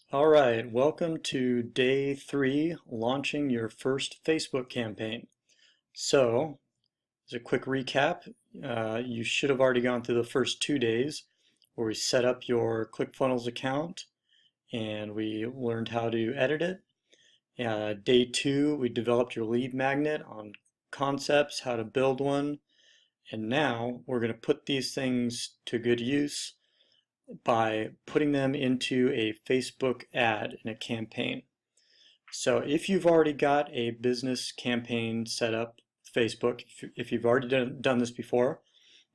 All right, welcome to day 3, launching your first Facebook campaign. So, as a quick recap, you should have already gone through the first 2 days where we set up your ClickFunnels account and we learned how to edit it. Day 2, we developed your lead magnet on concepts, how to build one, and now we're going to put these things to good use by putting them into a Facebook ad in a campaign. So if you've already got a business campaign set up, Facebook, if you've already done this before,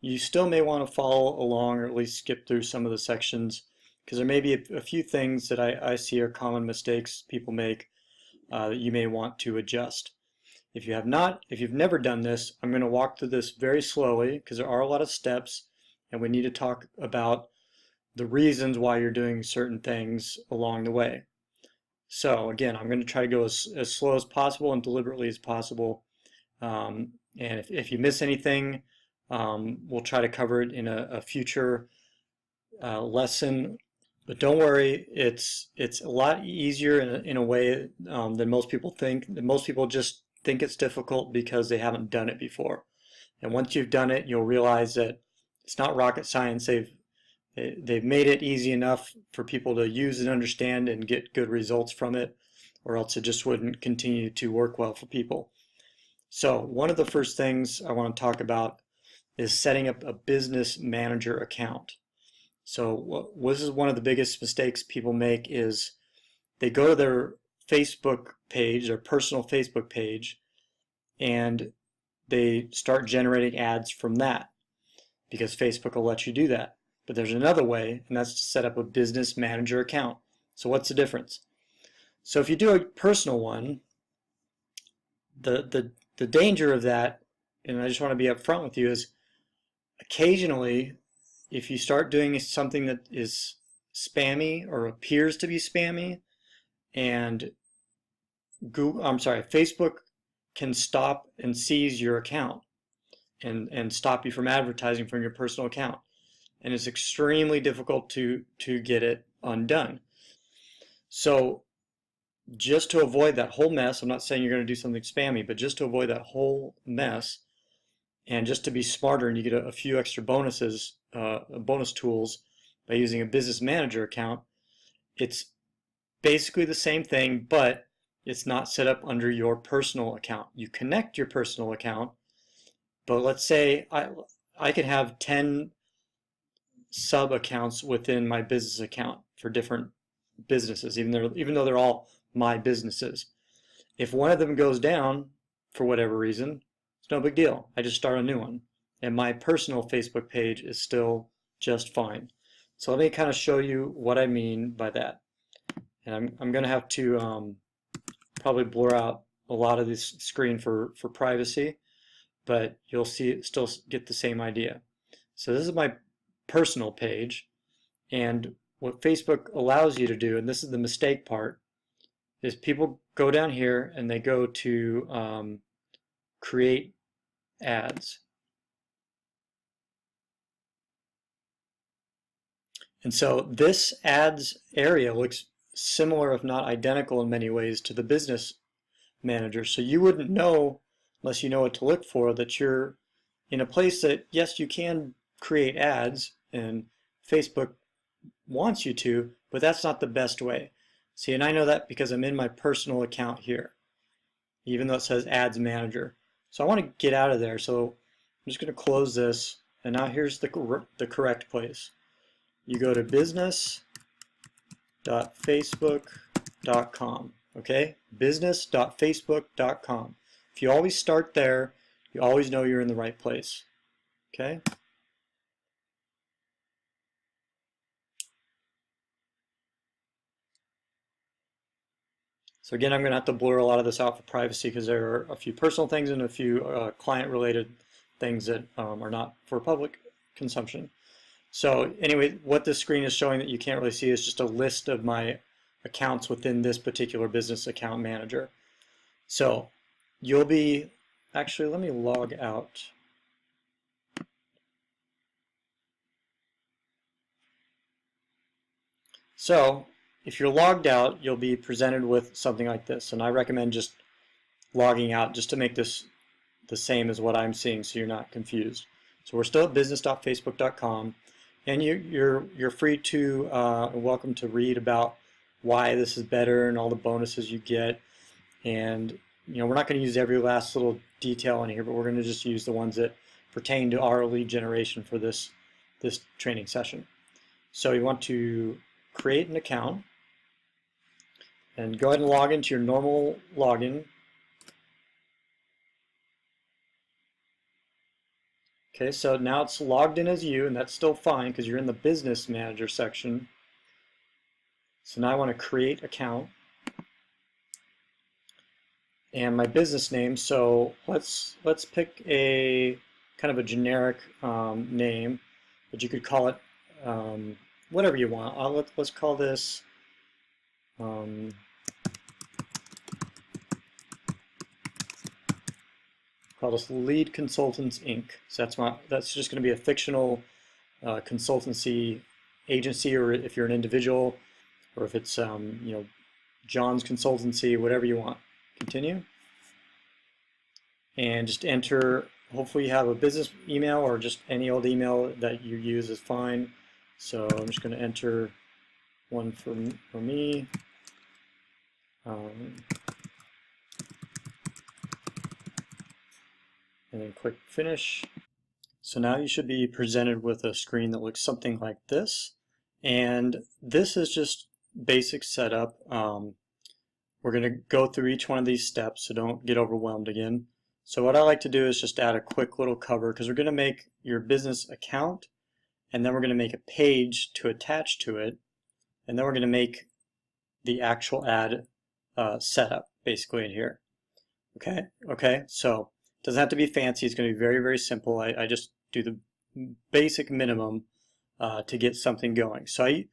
you still may want to follow along or at least skip through some of the sections because there may be a few things that I see are common mistakes people make that you may want to adjust. If you've never done this, I'm going to walk through this very slowly because there are a lot of steps and we need to talk about the reasons why you're doing certain things along the way. So again, I'm going to try to go as slow as possible and deliberately as possible. And if you miss anything, we'll try to cover it in a future lesson. But don't worry, it's a lot easier in a way than most people think. Most people just think it's difficult because they haven't done it before. And once you've done it, you'll realize that it's not rocket science. They've made it easy enough for people to use and understand and get good results from it, or else it just wouldn't continue to work well for people. So one of the first things I want to talk about is setting up a business manager account. So this is one of the biggest mistakes people make is they go to their Facebook page, their personal Facebook page, and they start generating ads from that because Facebook will let you do that. But there's another way, and that's to set up a business manager account. So what's the difference? So if you do a personal one, the danger of that, and I just want to be upfront with you, is occasionally if you start doing something that is spammy or appears to be spammy, and Facebook can stop and seize your account and stop you from advertising from your personal account. And it's extremely difficult to get it undone. So just to avoid that whole mess, I'm not saying you're going to do something spammy, but just to avoid that whole mess and just to be smarter and you get a few extra bonuses, bonus tools by using a business manager account, it's basically the same thing, but it's not set up under your personal account. You connect your personal account, but let's say I could have 10 sub accounts within my business account for different businesses, even though they're all my businesses. If one of them goes down for whatever reason, it's no big deal. I just start a new one, and my personal Facebook page is still just fine. So let me kind of show you what I mean by that. And I'm going to have to probably blur out a lot of this screen for privacy, but you'll still get the same idea. So this is my personal page, and what Facebook allows you to do, and this is the mistake part, is people go down here and they go to create ads. And so this ads area looks similar, if not identical in many ways, to the business manager. So you wouldn't know, unless you know what to look for, that you're in a place that, yes, you can create ads and Facebook wants you to, but that's not the best way. See, and I know that because I'm in my personal account here, even though it says Ads Manager. So I want to get out of there, so I'm just going to close this, and now here's the correct place. You go to business.facebook.com, okay? business.facebook.com. If you always start there, you always know you're in the right place, okay? So again, I'm going to have to blur a lot of this out for privacy because there are a few personal things and a few client-related things that are not for public consumption. So anyway, what this screen is showing that you can't really see is just a list of my accounts within this particular business account manager. So you'll be, actually let me log out. So if you're logged out, you'll be presented with something like this, and I recommend just logging out just to make this the same as what I'm seeing so you're not confused. So we're still at business.facebook.com, and you're free to welcome to read about why this is better and all the bonuses you get. And we're not going to use every last little detail in here, but we're going to just use the ones that pertain to our lead generation for this training session. So you want to create an account and go ahead and log into your normal login. Okay, so now it's logged in as you, and that's still fine because you're in the Business Manager section. So now I want to create account and my business name. So let's pick a kind of a generic name, but you could call it whatever you want. Let's call this Lead Consultants Inc. So that's just going to be a fictional consultancy agency, or if you're an individual, or if it's John's Consultancy, whatever you want. Continue, and just enter. Hopefully you have a business email, or just any old email that you use is fine. So I'm just going to enter one for me. And then click finish. So now you should be presented with a screen that looks something like this, and this is just basic setup. We're going to go through each one of these steps, so don't get overwhelmed again. So what I like to do is just add a quick little cover, because we're going to make your business account, and then we're going to make a page to attach to it, and then we're going to make the actual ad setup basically in here. Okay, so it doesn't have to be fancy. It's going to be very, very simple. I just do the basic minimum to get something going. So I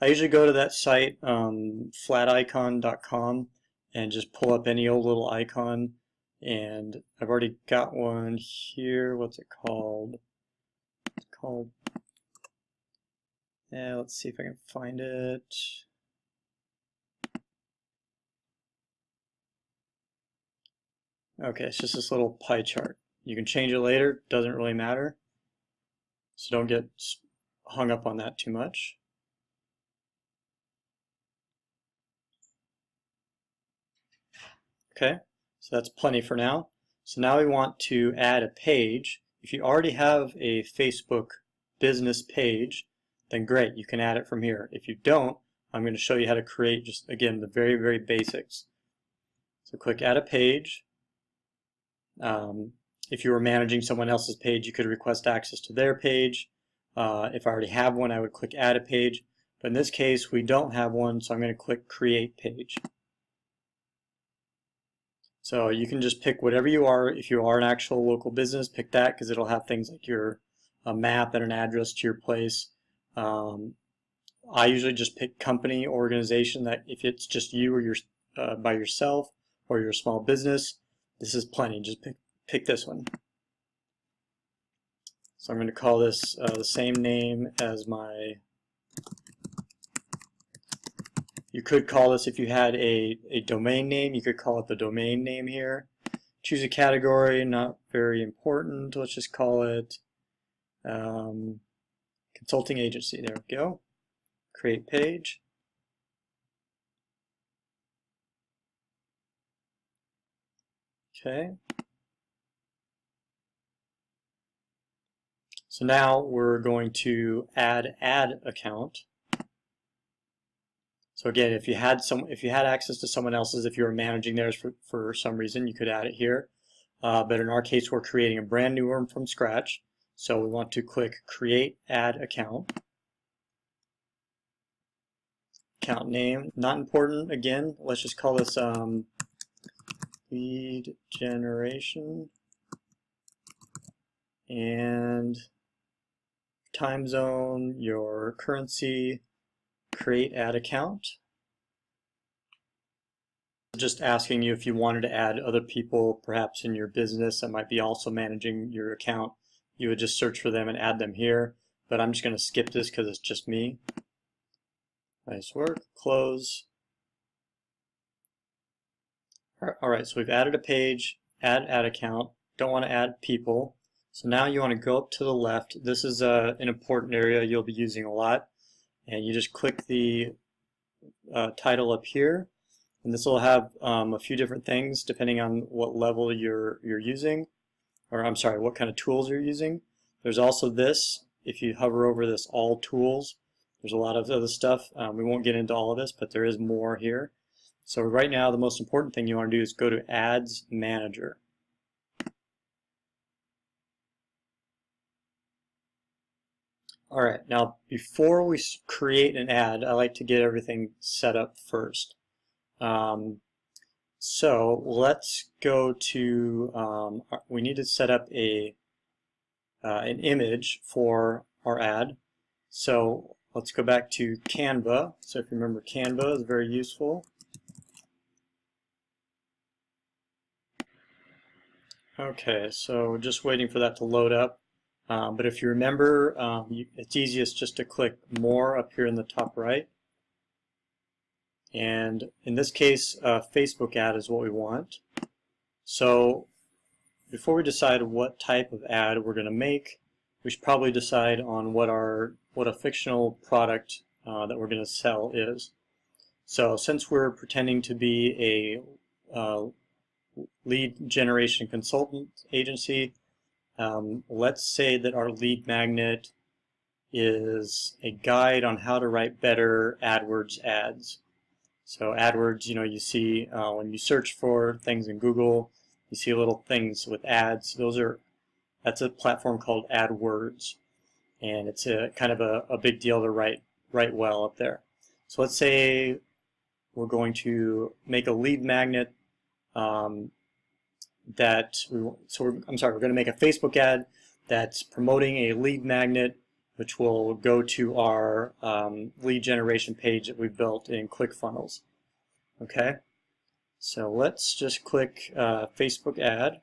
usually go to that site, flaticon.com, and just pull up any old little icon. And I've already got one here. What's it called? It's called, let's see if I can find it. Okay, it's just this little pie chart. You can change it later, doesn't really matter. So don't get hung up on that too much. Okay, so that's plenty for now. So now we want to add a page. If you already have a Facebook business page, then great, you can add it from here. If you don't, I'm going to show you how to create, just again, the very, very basics. So click add a page. If you were managing someone else's page, you could request access to their page. If I already have one, I would click add a page. But in this case, we don't have one, so I'm going to click create page. So you can just pick whatever you are. If you are an actual local business, pick that, because it'll have things like a map and an address to your place. I usually just pick company, organization, that if it's just you or you're by yourself, or you're a small business, this is plenty. Just pick this one. So I'm going to call this the same name as my. You could call this, if you had a domain name, you could call it the domain name here. Choose a category, not very important. Let's just call it consulting agency. There we go. Create page. Okay. So now we're going to add account. So again, if you had access to someone else's, if you were managing theirs for some reason, you could add it here. But in our case, we're creating a brand new one from scratch. So we want to click create add account. Account name, not important. Again, let's just call this lead generation, and time zone, your currency, create add account. Just asking you if you wanted to add other people perhaps in your business that might be also managing your account. You would just search for them and add them here, but I'm just going to skip this because it's just me. Nice work. Close. All right, so we've added a page, add ad account. Don't want to add people. So now you want to go up to the left. This is an important area you'll be using a lot. And you just click the title up here. And this will have a few different things depending on what level you're using. Or I'm sorry, what kind of tools you're using. There's also this. If you hover over this all tools, there's a lot of other stuff. We won't get into all of this, but there is more here. So right now the most important thing you want to do is go to Ads Manager. Alright, now before we create an ad, I like to get everything set up first. So let's go to, we need to set up an image for our ad. So let's go back to Canva. So if you remember, Canva is very useful. Okay, so just waiting for that to load up. But if you remember, it's easiest just to click More up here in the top right. And in this case, Facebook ad is what we want. So before we decide what type of ad we're going to make, we should probably decide on what a fictional product that we're going to sell is. So since we're pretending to be a lead generation consultant agency, let's say that our lead magnet is a guide on how to write better AdWords ads. So AdWords, you see when you search for things in Google, you see little things with ads. That's a platform called AdWords, and it's a kind of a big deal to write well up there. So let's say we're going to make a lead magnet we're going to make a Facebook ad that's promoting a lead magnet, which will go to our lead generation page that we built in ClickFunnels. Okay, so let's just click Facebook ad.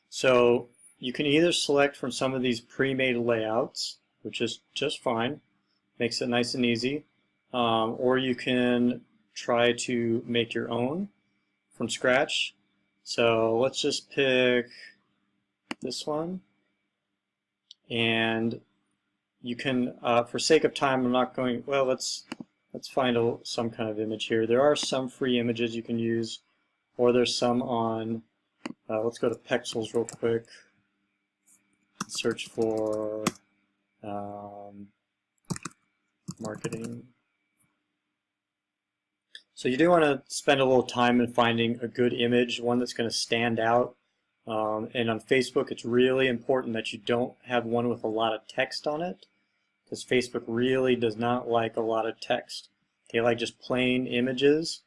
So you can either select from some of these pre-made layouts, which is just fine, makes it nice and easy, or you can try to make your own from scratch. So let's just pick this one, and you can, for sake of time, I'm not going, well, let's find some kind of image here. There are some free images you can use, or there's some on, let's go to Pexels real quick, search for marketing. So you do want to spend a little time in finding a good image, one that's going to stand out. And on Facebook, it's really important that you don't have one with a lot of text on it, because Facebook really does not like a lot of text. They like just plain images.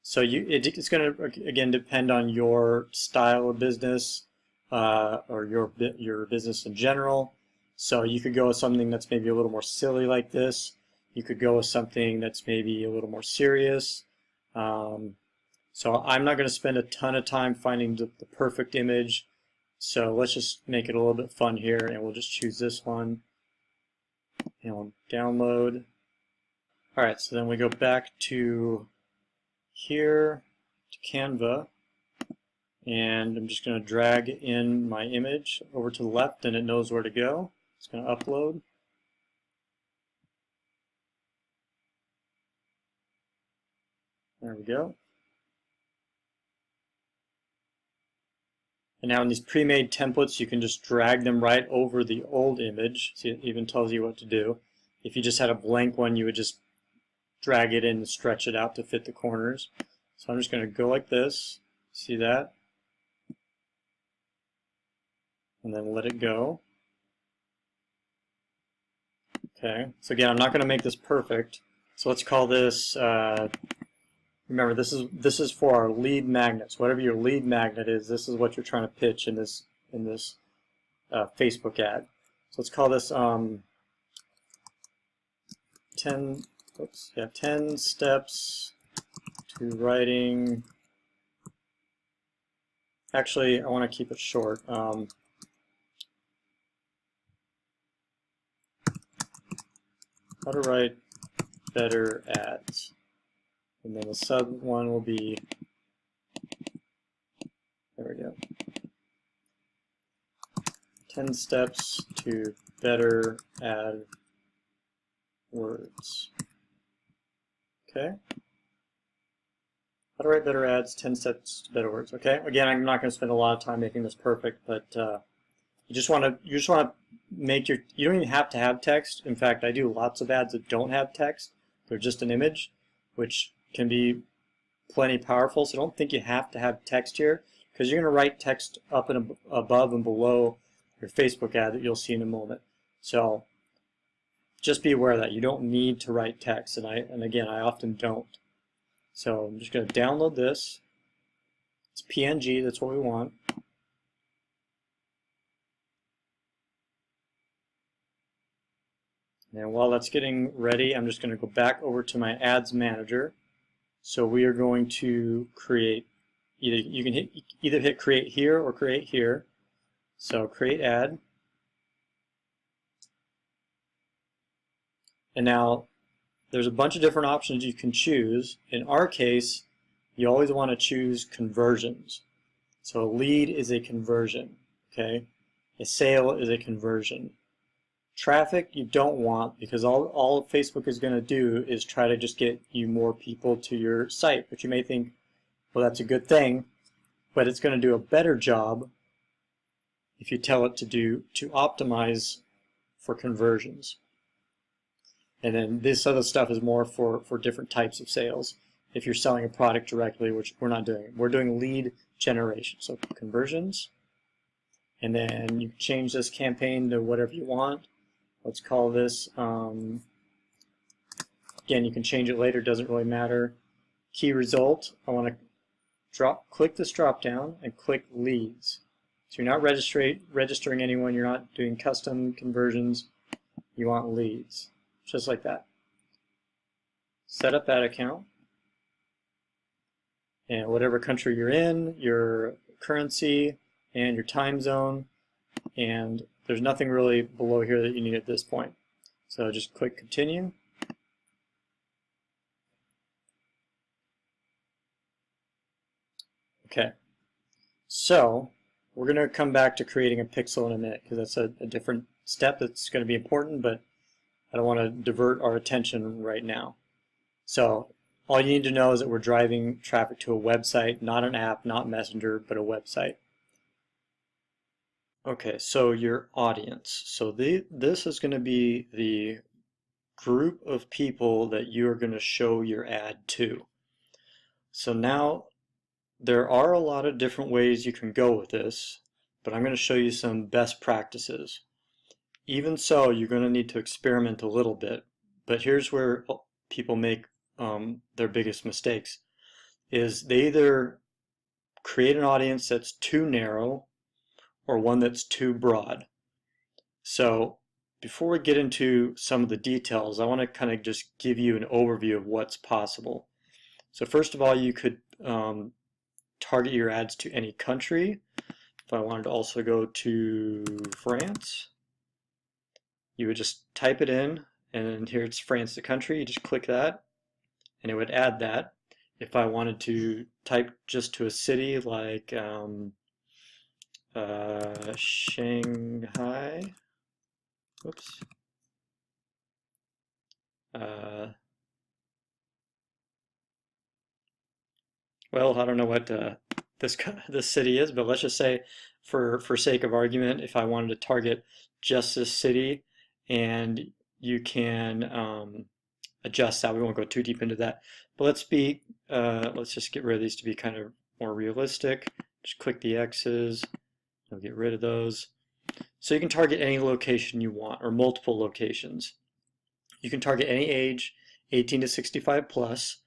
So it's going to, again, depend on your style of business or your business in general. So you could go with something that's maybe a little more silly like this. You could go with something that's maybe a little more serious. So I'm not going to spend a ton of time finding the perfect image. So let's just make it a little bit fun here, and we'll just choose this one. And we'll download. All right, so then we go back to here, to Canva, and I'm just going to drag in my image over to the left, and it knows where to go. It's going to upload. There we go. And now in these pre-made templates, you can just drag them right over the old image. See, it even tells you what to do. If you just had a blank one, you would just drag it in and stretch it out to fit the corners. So I'm just going to go like this. See that? And then let it go. Okay, so again, I'm not going to make this perfect. So let's call this, remember, this is for our lead magnets. Whatever your lead magnet is, this is what you're trying to pitch in this Facebook ad. So let's call this 10 oops, yeah, 10 steps to writing. Actually, I want to keep it short. How to write better ads. And then the sub one will be, there we go, 10 steps to better add words. Okay. How to write better ads, 10 steps to better words. Okay. Again, I'm not going to spend a lot of time making this perfect, but you just want to make you don't even have to have text. In fact, I do lots of ads that don't have text. They're just an image, which can be plenty powerful. So don't think you have to have text here, because you're going to write text up and above and below your Facebook ad that you'll see in a moment. So just be aware of that. You don't need to write text, and again, I often don't. So I'm just going to download this. It's PNG, that's what we want. And while that's getting ready, I'm just going to go back over to my ads manager. So we are going to create, you can either hit create here or create here. So create ad. And now there's a bunch of different options you can choose. In our case, you always want to choose conversions. So a lead is a conversion, okay? A sale is a conversion. Traffic you don't want, because all Facebook is going to do is try to just get you more people to your site. But you may think, well, that's a good thing, but it's going to do a better job if you tell it to optimize for conversions. And then this other stuff is more for different types of sales. If you're selling a product directly, which we're not doing. We're doing lead generation, so conversions. And then you change this campaign to whatever you want. Let's call this, again, you can change it later, doesn't really matter. Key result, I want to click this drop down and click leads. So you're not registering anyone, you're not doing custom conversions, you want leads, just like that. Set up that account, and whatever country you're in, your currency, and your time zone, and there's nothing really below here that you need at this point. So just click continue. Okay, so we're going to come back to creating a pixel in a minute, because that's a different step that's going to be important, but I don't want to divert our attention right now. So all you need to know is that we're driving traffic to a website, not an app, not Messenger, but a website. Okay, so your audience. So this is going to be the group of people that you're going to show your ad to. So now there are a lot of different ways you can go with this, but I'm going to show you some best practices. Even so, you're going to need to experiment a little bit, but here's where people make their biggest mistakes, is they either create an audience that's too narrow or one that's too broad. So before we get into some of the details, I want to kind of just give you an overview of what's possible. So first of all, you could target your ads to any country. If I wanted to also go to France, you would just type it in, and here it's France the country. You just click that, and it would add that. If I wanted to type just to a city like Shanghai, whoops, well, I don't know what this city is, but let's just say, for sake of argument, if I wanted to target just this city, and you can adjust that. We won't go too deep into that, but let's just get rid of these to be kind of more realistic. Just click the X's. I'll get rid of those. So you can target any location you want, or multiple locations. You can target any age, 18 to 65 plus.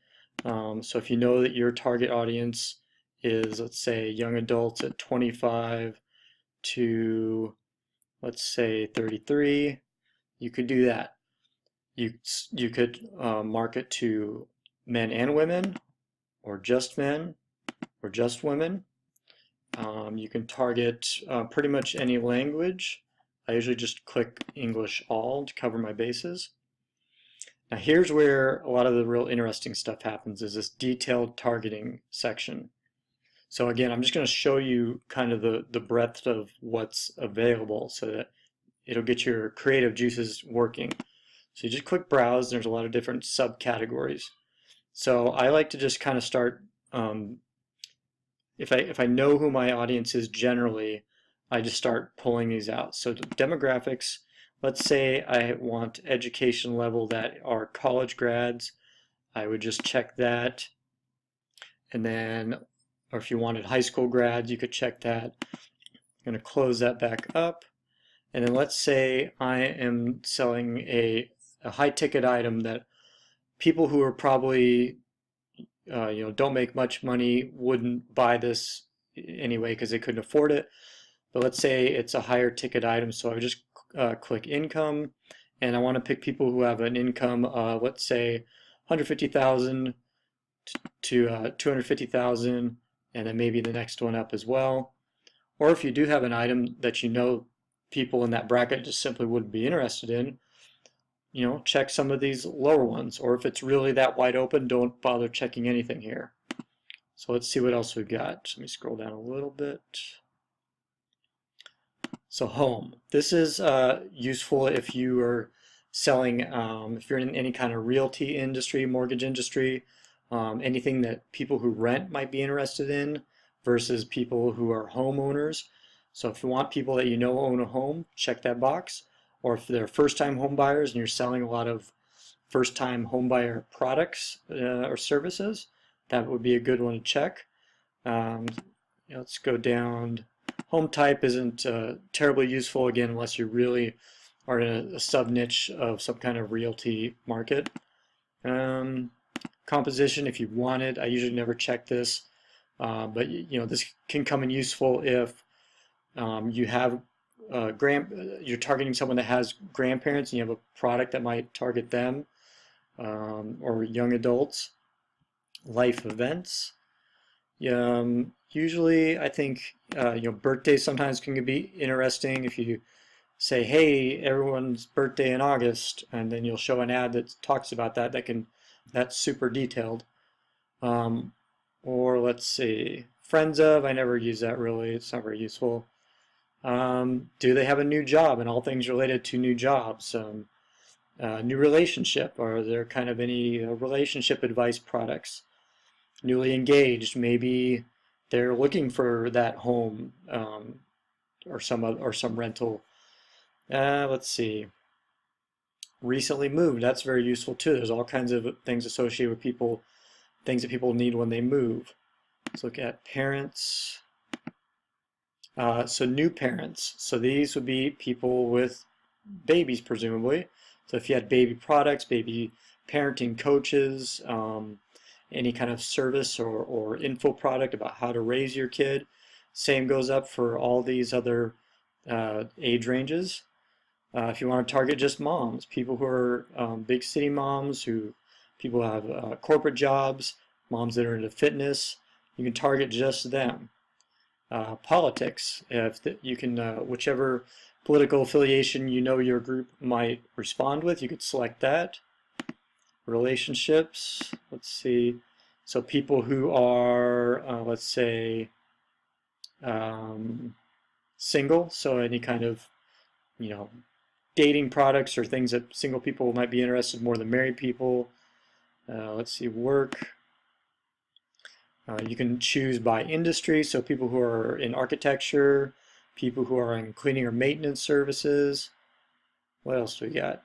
So if you know that your target audience is, let's say, young adults at 25 to, let's say, 33, you could do that. You could market to men and women, or just men, or just women. You can target pretty much any language. I usually just click English all to cover my bases. Now here's where a lot of the real interesting stuff happens, is this detailed targeting section. So again, I'm just going to show you kind of the breadth of what's available so that it'll get your creative juices working. So you just click browse, there's a lot of different subcategories. So I like to just kind of start, if I know who my audience is generally, I just start pulling these out. So demographics, let's say I want education level that are college grads, I would just check that. And then, or if you wanted high school grads, you could check that. I'm going to close that back up. And then let's say I am selling a high ticket item that people who are probably don't make much money wouldn't buy this anyway because they couldn't afford it. But let's say it's a higher ticket item, so I would just click income, and I want to pick people who have an income, let's say 150,000 to 250,000, and then maybe the next one up as well. Or if you do have an item that you know people in that bracket just simply wouldn't be interested in, check some of these lower ones. Or if it's really that wide open, don't bother checking anything here. So let's see what else we've got. Let me scroll down a little bit. So home. This is useful if you are selling, if you're in any kind of realty industry, mortgage industry, anything that people who rent might be interested in versus people who are homeowners. So if you want people that you know own a home, check that box. Or if they're first-time home buyers and you're selling a lot of first-time home buyer products or services, that would be a good one to check. Let's go down. Home type isn't terribly useful, again, unless you really are in a sub-niche of some kind of realty market. Composition, if you want it, I usually never check this, but this can come in useful if you have you're targeting someone that has grandparents and you have a product that might target them, or young adults. Life events. Usually I think birthdays sometimes can be interesting. If you say, hey, everyone's birthday in August, and then you'll show an ad that talks about that, that's super detailed. Or let's see, friends of, I never use that really, it's not very useful. Do they have a new job, and all things related to new jobs? New relationship, are there kind of any relationship advice products? Newly engaged, maybe they're looking for that home, or some rental. Let's see. Recently moved, that's very useful too. There's all kinds of things associated with people, things that people need when they move. Let's look at parents. So new parents. So these would be people with babies, presumably. So if you had baby products, baby parenting coaches, any kind of service or info product about how to raise your kid. Same goes up for all these other age ranges. If you want to target just moms, people who are big city moms, people who have corporate jobs, moms that are into fitness, you can target just them. Politics, you can, whichever political affiliation your group might respond with, you could select that. Relationships, let's see, so people who are, let's say, single, so any kind of, dating products or things that single people might be interested in more than married people. Let's see, work. You can choose by industry, so people who are in architecture, people who are in cleaning or maintenance services. What else do we got?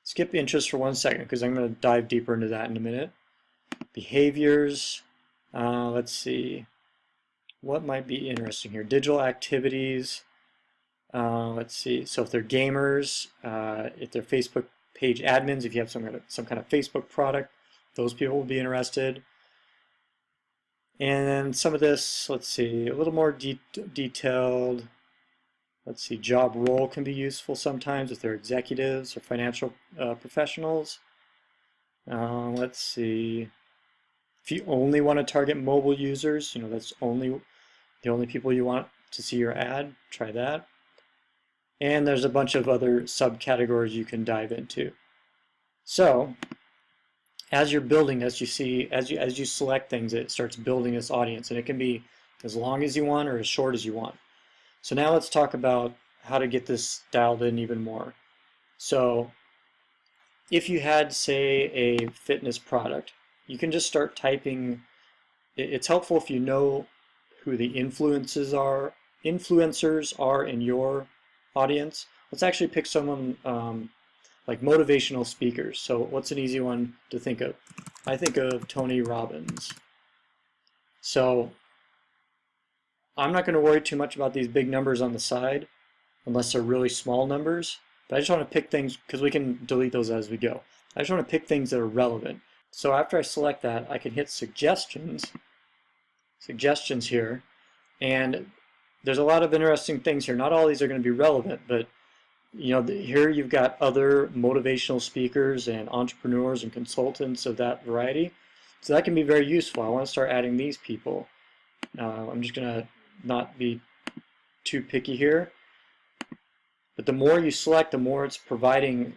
Skip interest for 1 second because I'm going to dive deeper into that in a minute. Behaviors. Let's see. What might be interesting here? Digital activities. Let's see. So if they're gamers, if they're Facebook page admins, if you have some kind of Facebook product, those people will be interested. And then some of this, let's see, a little more detailed. Let's see, job role can be useful sometimes if they're executives or financial professionals. Let's see, if you only want to target mobile users, that's the only people you want to see your ad, try that. And there's a bunch of other subcategories you can dive into. So as you're building this, you see, as you select things, it starts building this audience, and it can be as long as you want or as short as you want. So now let's talk about how to get this dialed in even more. So if you had, say, a fitness product, you can just start typing. It's helpful if you know who the influencers are in your audience. Let's actually pick someone like motivational speakers. So what's an easy one to think of? I think of Tony Robbins. So I'm not going to worry too much about these big numbers on the side unless they're really small numbers, but I just want to pick things, because we can delete those as we go. I just want to pick things that are relevant. So after I select that, I can hit suggestions here, and there's a lot of interesting things here. Not all these are going to be relevant, but here you've got other motivational speakers and entrepreneurs and consultants of that variety. So that can be very useful. I want to start adding these people. I'm just going to not be too picky here. But the more you select, the more it's providing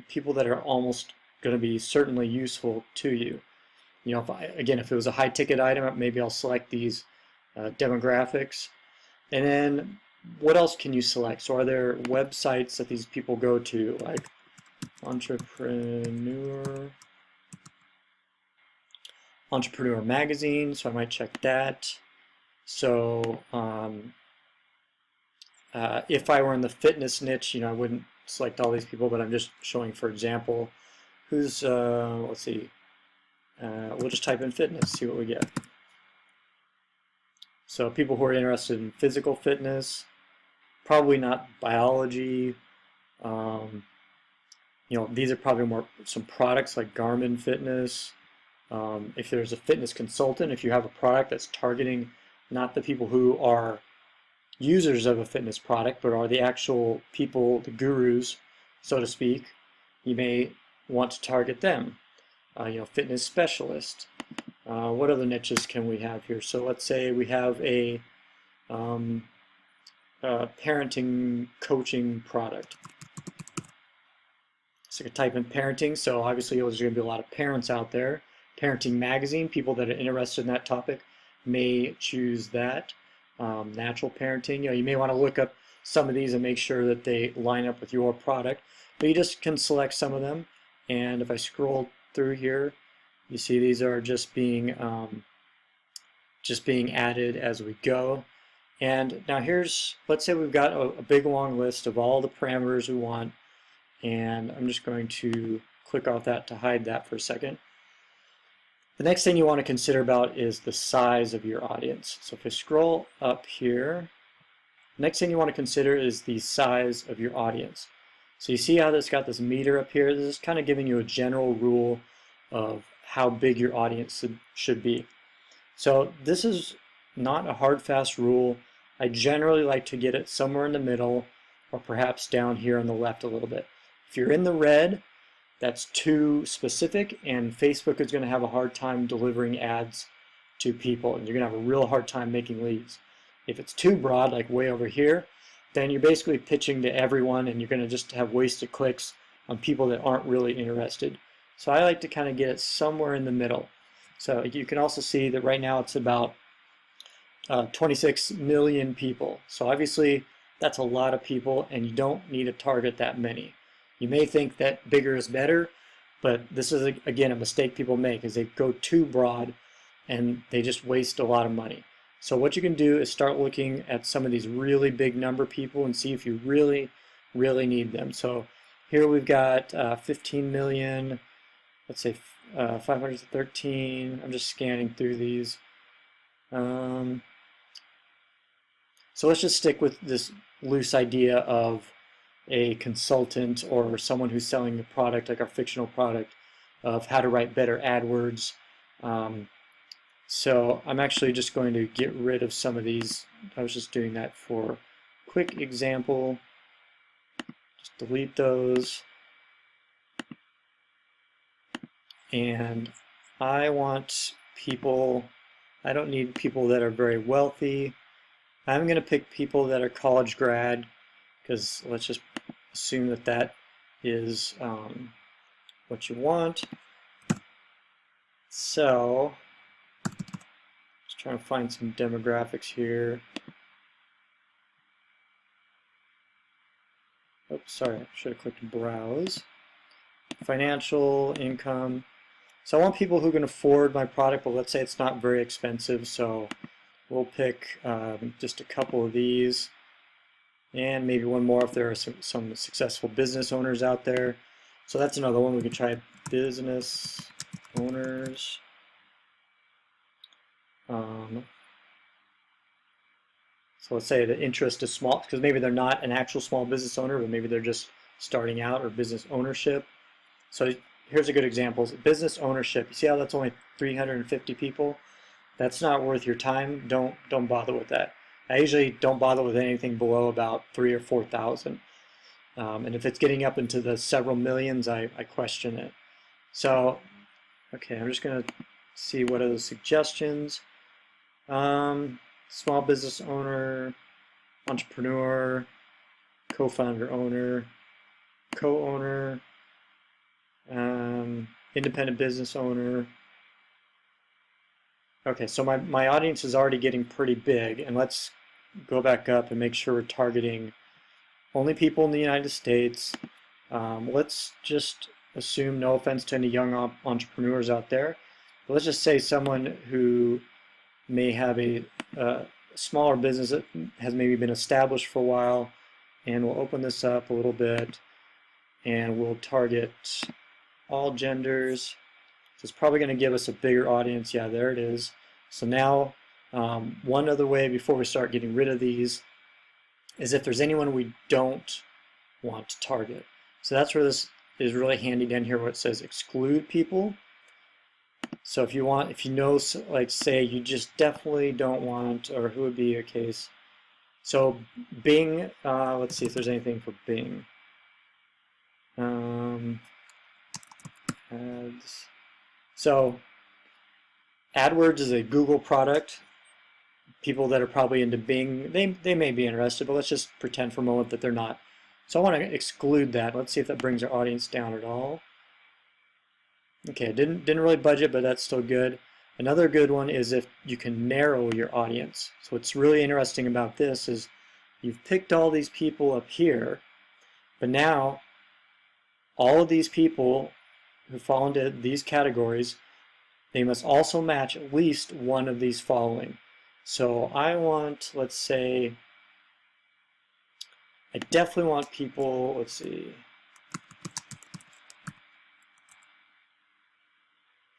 people that are almost going to be certainly useful to you. If it was a high ticket item, maybe I'll select these demographics. And then what else can you select? So are there websites that these people go to, like Entrepreneur Magazine? So I might check that. So if I were in the fitness niche, I wouldn't select all these people, but I'm just showing, for example, who's, let's see, we'll just type in fitness, see what we get. So people who are interested in physical fitness, probably not biology. These are probably more some products like Garmin Fitness. If there's a fitness consultant, if you have a product that's targeting not the people who are users of a fitness product, but are the actual people, the gurus, so to speak, you may want to target them. Fitness specialist. What other niches can we have here? So let's say we have a parenting coaching product. So I could type in parenting, so obviously there's going to be a lot of parents out there. Parenting magazine, people that are interested in that topic may choose that. Natural parenting, you may want to look up some of these and make sure that they line up with your product. But you just can select some of them, and if I scroll through here, you see these are just being added as we go. And now let's say we've got a big long list of all the parameters we want, and I'm just going to click off that to hide that for a second. The next thing you want to consider about is the size of your audience. So if I scroll up here, the next thing you want to consider is the size of your audience. So you see how this got this meter up here? This is kind of giving you a general rule of how big your audience should be. So this is not a hard, fast rule. I generally like to get it somewhere in the middle, or perhaps down here on the left a little bit. If you're in the red, that's too specific, and Facebook is going to have a hard time delivering ads to people, and you're going to have a real hard time making leads. If it's too broad, like way over here, then you're basically pitching to everyone, and you're going to just have wasted clicks on people that aren't really interested. So I like to kind of get it somewhere in the middle. So you can also see that right now it's about 26 million people. So obviously that's a lot of people, and you don't need to target that many. You may think that bigger is better, but this is, again, a mistake people make, is they go too broad and they just waste a lot of money. So what you can do is start looking at some of these really big number people and see if you really, really need them. So here we've got 15 million, let's say 513. I'm just scanning through these. So let's just stick with this loose idea of a consultant or someone who's selling a product, like our fictional product, of how to write better AdWords. So I'm actually just going to get rid of some of these. I was just doing that for quick example, just delete those. And I want people, I don't need people that are very wealthy. I'm going to pick people that are college grad, because let's just assume that that is what you want. So, just trying to find some demographics here. Oops, sorry, I should have clicked browse. Financial, income. So I want people who can afford my product, but let's say it's not very expensive, so we'll pick just a couple of these, and maybe one more if there are some successful business owners out there. So that's another one we can try, business owners. So let's say the interest is small, because maybe they're not an actual small business owner, but maybe they're just starting out, or business ownership. So here's a good example. Business ownership. You see how that's only 350 people? That's not worth your time. Don't bother with that. I usually don't bother with anything below about 3,000 or 4,000. And if it's getting up into the several millions, I question it. So, okay, I'm just going to see what are the suggestions. Small business owner, entrepreneur, co-founder, owner, co-owner, independent business owner. Okay, so my audience is already getting pretty big, and let's go back up and make sure we're targeting only people in the United States. Let's just assume, no offense to any young entrepreneurs out there, but let's just say someone who may have a smaller business that has maybe been established for a while, and we'll open this up a little bit, and we'll target all genders. So it's probably going to give us a bigger audience. Yeah, there it is. So now, one other way before we start getting rid of these is if there's anyone we don't want to target. So that's where this is really handy down here, where it says exclude people. So if you know, like say you just definitely don't want, or who would be your case? So Bing, let's see if there's anything for Bing. Ads. So AdWords is a Google product. People that are probably into Bing, they may be interested, but let's just pretend for a moment that they're not. So I want to exclude that. Let's see if that brings our audience down at all. Okay, didn't really budget, but that's still good. Another good one is if you can narrow your audience. So what's really interesting about this is you've picked all these people up here, but now all of these people who fall into these categories, they must also match at least one of these following. So I want, let's say, I definitely want people, let's see.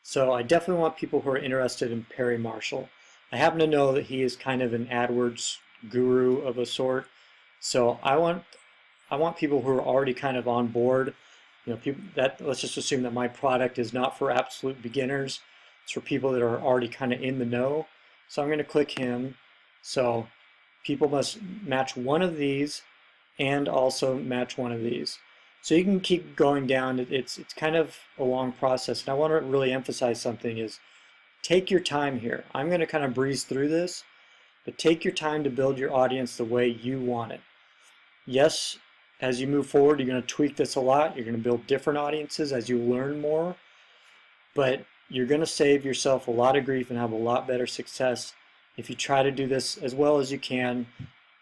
So I definitely want people who are interested in Perry Marshall. I happen to know that he is kind of an AdWords guru of a sort. So I want people who are already kind of on board. You know, people that, let's just assume that my product is not for absolute beginners. It's for people that are already kind of in the know. So I'm going to click him. So people must match one of these and also match one of these. So you can keep going down. It's kind of a long process. And I want to really emphasize something is take your time here. I'm going to kind of breeze through this, but take your time to build your audience the way you want it. Yes, as you move forward, you're going to tweak this a lot. You're going to build different audiences as you learn more, but you're going to save yourself a lot of grief and have a lot better success if you try to do this as well as you can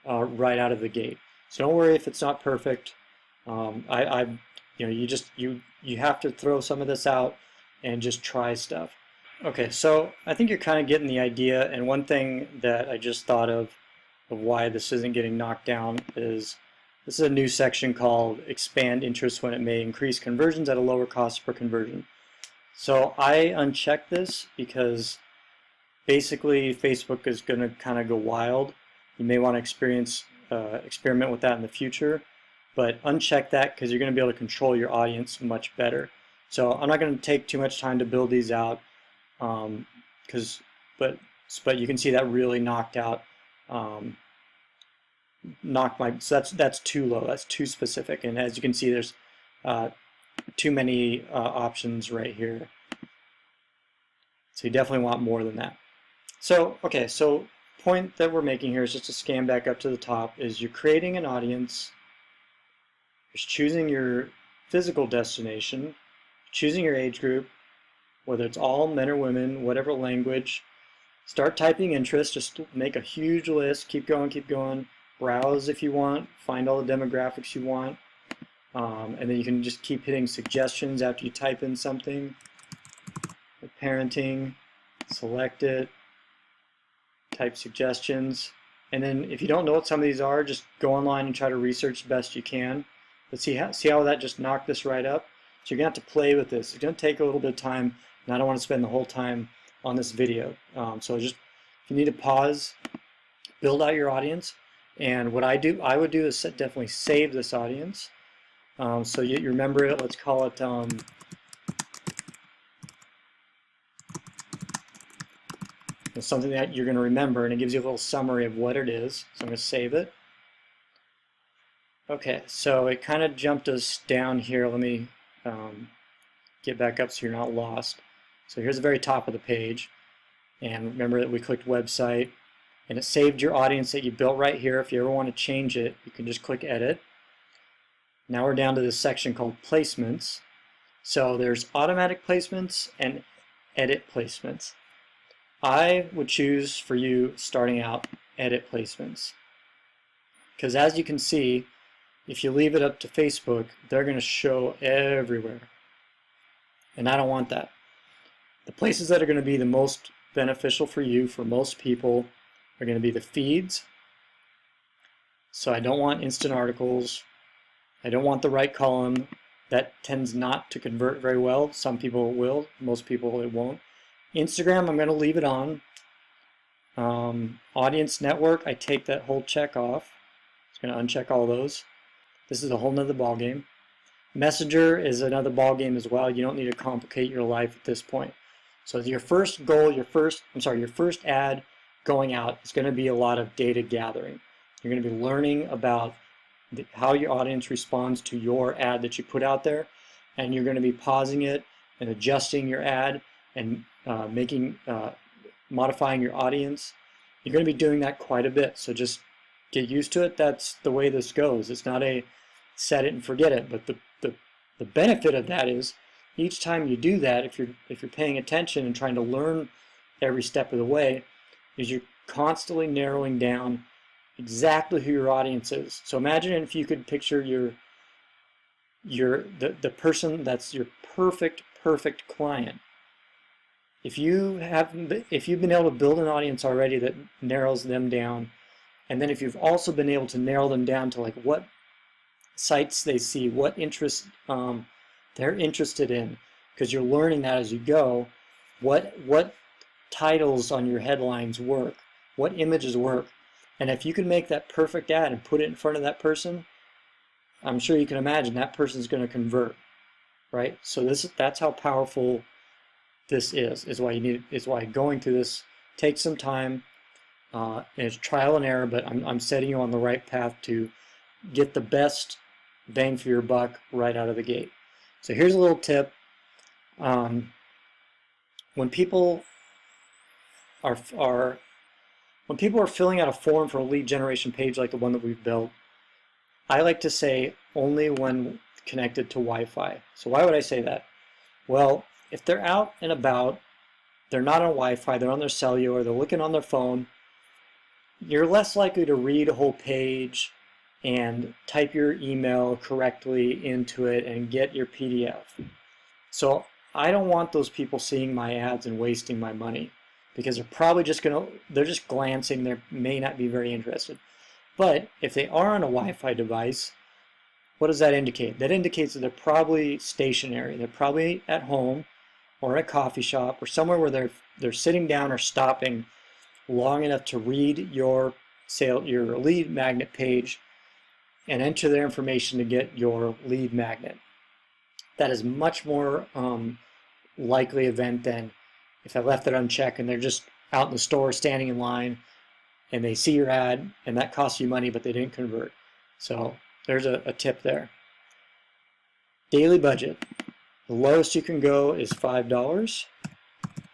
right out of the gate. So don't worry if it's not perfect. You have to throw some of this out and just try stuff. Okay, so I think you're kind of getting the idea, and one thing that I just thought of why this isn't getting knocked down is this is a new section called expand interest when it may increase conversions at a lower cost per conversion. So I unchecked this because basically Facebook is going to kind of go wild. You may want to experiment with that in the future, but uncheck that because you're going to be able to control your audience much better. So I'm not going to take too much time to build these out, but you can see that really knocked out so that's too low. That's too specific. And as you can see, there's too many options right here. So you definitely want more than that. So, okay, so point that we're making here is just to scan back up to the top is you're creating an audience, you're choosing your physical destination, choosing your age group, whether it's all men or women, whatever language. Start typing interest, just make a huge list, keep going, browse if you want, find all the demographics you want, and then you can just keep hitting suggestions after you type in something, like parenting, select it, type suggestions, and then if you don't know what some of these are, just go online and try to research the best you can. But see how that just knocked this right up? So you're going to have to play with this. It's going to take a little bit of time, and I don't want to spend the whole time on this video. So just, if you need to pause, build out your audience, and what I would do is definitely save this audience. So you remember it, let's call it something that you're going to remember, and it gives you a little summary of what it is. So I'm going to save it. Okay, so it kind of jumped us down here. Let me get back up so you're not lost. So here's the very top of the page, and remember that we clicked website, and it saved your audience that you built right here. If you ever want to change it, you can just click edit. Now we're down to this section called placements. So there's automatic placements and edit placements. I would choose for you, starting out, edit placements. Because as you can see, if you leave it up to Facebook, they're going to show everywhere. And I don't want that. The places that are going to be the most beneficial for you, for most people, are going to be the feeds. So I don't want instant articles. I don't want the right column. That tends not to convert very well. Some people will, most people it won't. Instagram, I'm going to leave it on. Audience network, I take that whole check off. It's going to uncheck all those. This is a whole nother ball game. Messenger is another ball game as well. You don't need to complicate your life at this point. So your first goal, your first ad going out is going to be a lot of data gathering. You're going to be learning about how your audience responds to your ad that you put out there, and you're going to be pausing it and adjusting your ad and modifying your audience. You're going to be doing that quite a bit, so just get used to it. That's the way this goes. It's not a set it and forget it, but the benefit of that is each time you do that, if you're paying attention and trying to learn every step of the way, is you're constantly narrowing down exactly who your audience is. So imagine if you could picture the person that's your perfect client. If you've been able to build an audience already that narrows them down, and then if you've also been able to narrow them down to like what sites they see, what interests they're interested in, because you're learning that as you go, what titles on your headlines work, what images work, and if you can make that perfect ad and put it in front of that person, I'm sure you can imagine that person's going to convert, right? So that's how powerful this is why going through this takes some time. And it's trial and error, but I'm setting you on the right path to get the best bang for your buck right out of the gate. So here's a little tip. When people are filling out a form for a lead generation page like the one that we've built, I like to say only when connected to Wi-Fi. So why would I say that? Well, if they're out and about, they're not on Wi-Fi, they're on their cellular, they're looking on their phone, you're less likely to read a whole page and type your email correctly into it and get your PDF. So I don't want those people seeing my ads and wasting my money, because they're probably they're just glancing, they may not be very interested. But if they are on a Wi-Fi device, what does that indicate? That indicates that they're probably stationary. They're probably at home or at a coffee shop or somewhere where they're sitting down or stopping long enough to read your lead magnet page and enter their information to get your lead magnet. That is much more likely event than if I left it unchecked and they're just out in the store standing in line and they see your ad and that costs you money but they didn't convert. So there's a tip there. Daily budget. The lowest you can go is $5.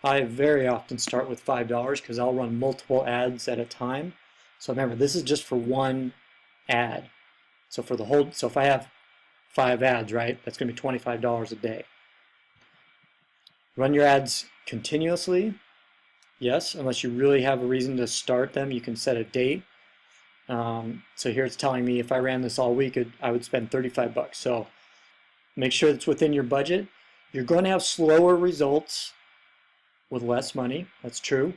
I very often start with $5 because I'll run multiple ads at a time. So remember, this is just for one ad. So for the whole, so if I have 5 ads, right, that's going to be $25 a day. Run your ads continuously. Yes, unless you really have a reason to start them, you can set a date. So here it's telling me if I ran this all week, I would spend 35 bucks. So make sure it's within your budget. You're going to have slower results with less money. That's true.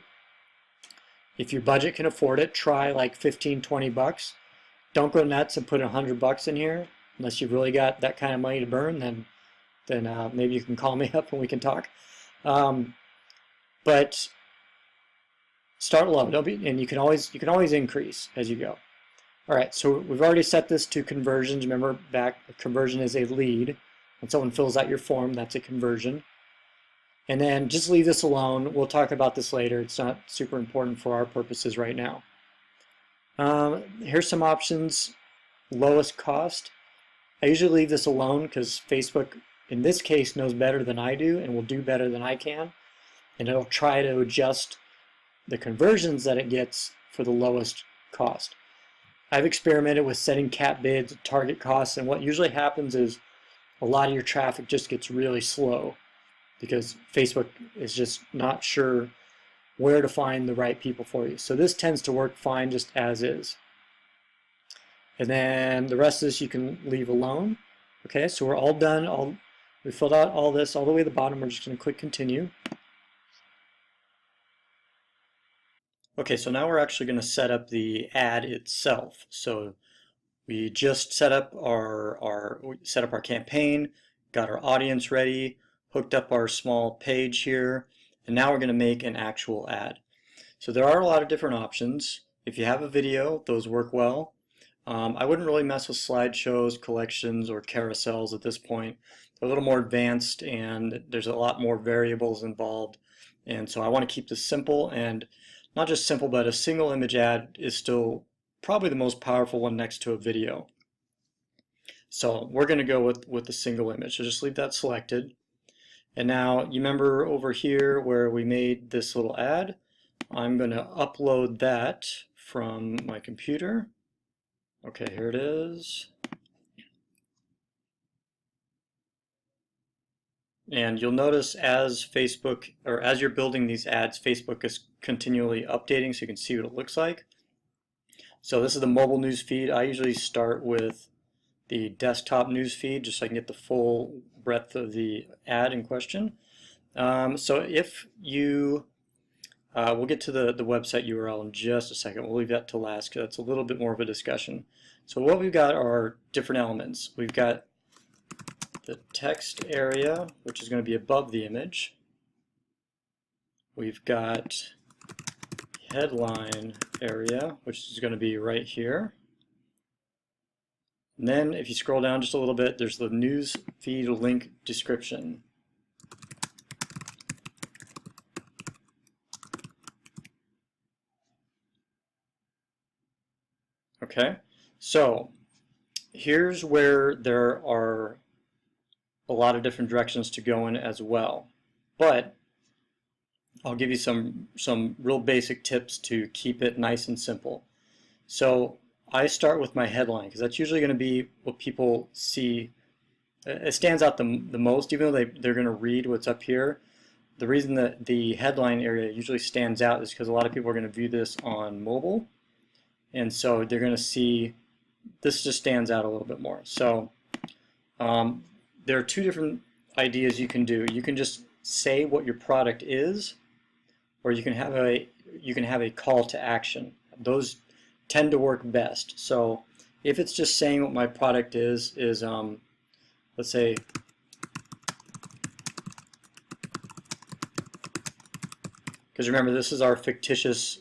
If your budget can afford it, try like 15, 20 bucks. Don't go nuts and put 100 bucks in here unless you've really got that kind of money to burn. Then maybe you can call me up and we can talk. But start low. And you can always increase as you go. All right, so we've already set this to conversions. Remember, conversion is a lead. When someone fills out your form, that's a conversion. And then just leave this alone. We'll talk about this later. It's not super important for our purposes right now. Here's some options. Lowest cost. I usually leave this alone because Facebook, in this case, knows better than I do and will do better than I can. And it'll try to adjust the conversions that it gets for the lowest cost. I've experimented with setting cap bids, target costs, and what usually happens is a lot of your traffic just gets really slow because Facebook is just not sure where to find the right people for you. So this tends to work fine just as is. And then the rest of this you can leave alone. Okay, so we're all done. We filled out all this all the way to the bottom. We're just going to click continue. Okay, so now we're actually going to set up the ad itself. So we just set up our campaign, got our audience ready, hooked up our small page here, and now we're going to make an actual ad. So there are a lot of different options. If you have a video, those work well. I wouldn't really mess with slideshows, collections, or carousels at this point. They're a little more advanced and there's a lot more variables involved. And so I want to keep this simple, and not just simple, but a single image ad is still probably the most powerful one next to a video. So we're going to go with the single image. So just leave that selected. And now you remember over here where we made this little ad. I'm going to upload that from my computer. Okay, here it is. And you'll notice as you're building these ads, Facebook is continually updating so you can see what it looks like. So this is the mobile news feed. I usually start with the desktop news feed just so I can get the full breadth of the ad in question. So if you, we'll get to the website URL in just a second. We'll leave that to last because that's a little bit more of a discussion. So what we've got are different elements. We've got the text area, which is going to be above the image. We've got headline area, which is going to be right here. And then if you scroll down just a little bit, there's the news feed link description. Okay, so here's where there are a lot of different directions to go in as well, but I'll give you some real basic tips to keep it nice and simple. So I start with my headline because that's usually going to be what people see. It stands out the most, even though they're going to read what's up here. The reason that the headline area usually stands out is because a lot of people are going to view this on mobile, and so they're going to see this just stands out a little bit more. So there are two different ideas you can do. You can just say what your product is, or you can have a call to action. Those tend to work best. So if it's just saying what my product is let's say because remember this is our fictitious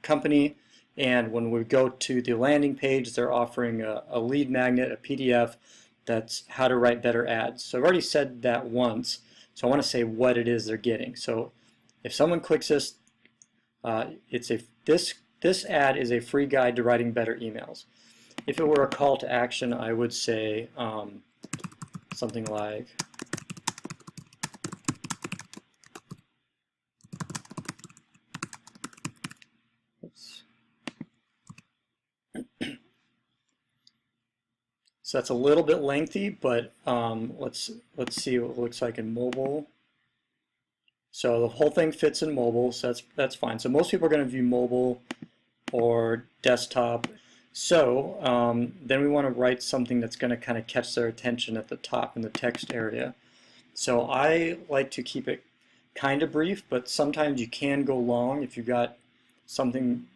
company, and when we go to the landing page they're offering a lead magnet, a PDF that's how to write better ads. So I've already said that once, so I want to say what it is they're getting. So if someone clicks this, this this ad is a free guide to writing better emails. If it were a call to action, I would say something like, oops. So that's a little bit lengthy, but let's see what it looks like in mobile. So the whole thing fits in mobile, so that's fine. So most people are going to view mobile or desktop. So then we want to write something that's going to kind of catch their attention at the top in the text area. So I like to keep it kind of brief, but sometimes you can go long if you got something.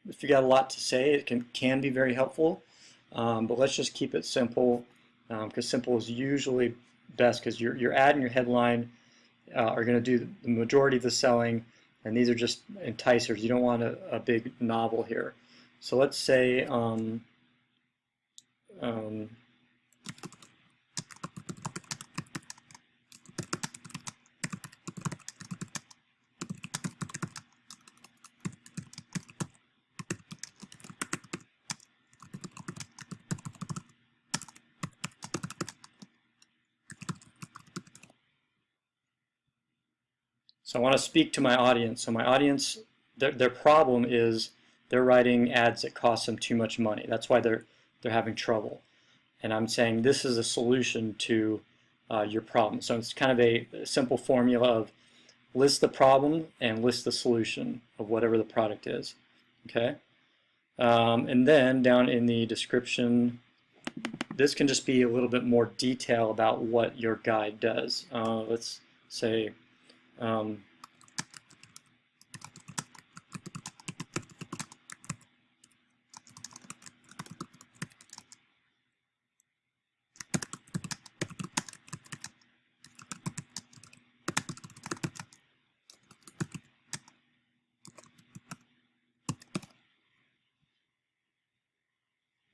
If you got a lot to say, it can be very helpful. But let's just keep it simple, because simple is usually best, because your ad and your headline are going to do the majority of the selling, and these are just enticers. You don't want a big novel here. So let's say so I want to speak to my audience. So my audience, their problem is they're writing ads that cost them too much money. That's why they're having trouble. And I'm saying this is a solution to your problem. So it's kind of a simple formula of list the problem and list the solution of whatever the product is. Okay? And then down in the description, this can just be a little bit more detail about what your guide does. Let's say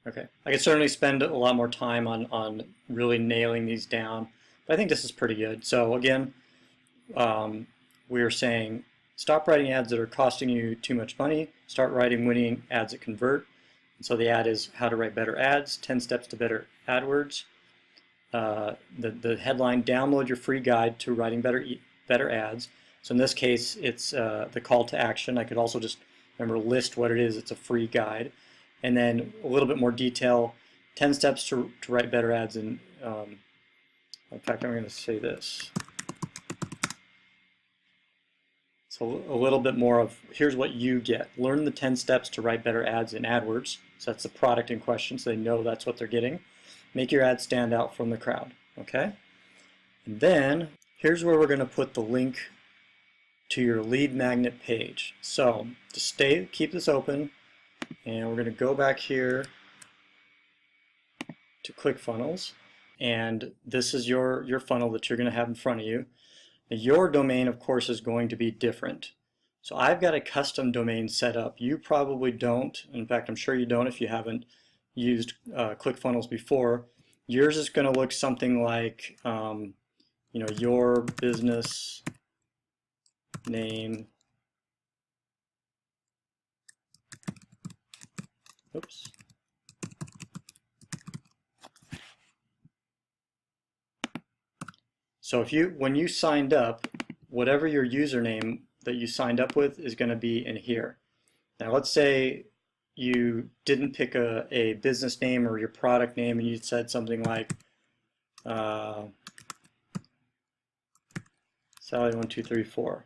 okay, I could certainly spend a lot more time on really nailing these down, but I think this is pretty good. So again, we're saying stop writing ads that are costing you too much money, start writing winning ads that convert. And so the ad is how to write better ads, 10 steps to better AdWords. The headline, download your free guide to writing better ads. So in this case, it's the call to action. I could also just, remember, list what it is. It's a free guide. And then a little bit more detail, 10 steps to write better ads. And in fact, I'm going to say this. So a little bit more of, here's what you get. Learn the 10 steps to write better ads in AdWords. So that's the product in question, so they know that's what they're getting. Make your ad stand out from the crowd, okay? And then here's where we're going to put the link to your lead magnet page. So to keep this open, and we're going to go back here to ClickFunnels, and this is your funnel that you're going to have in front of you. Now, your domain, of course, is going to be different. So I've got a custom domain set up. You probably don't. In fact, I'm sure you don't if you haven't used ClickFunnels before. Yours is going to look something like, your business name. Oops. So when you signed up, whatever your username that you signed up with is going to be in here. Now let's say you didn't pick a business name or your product name and you said something like Sally1234.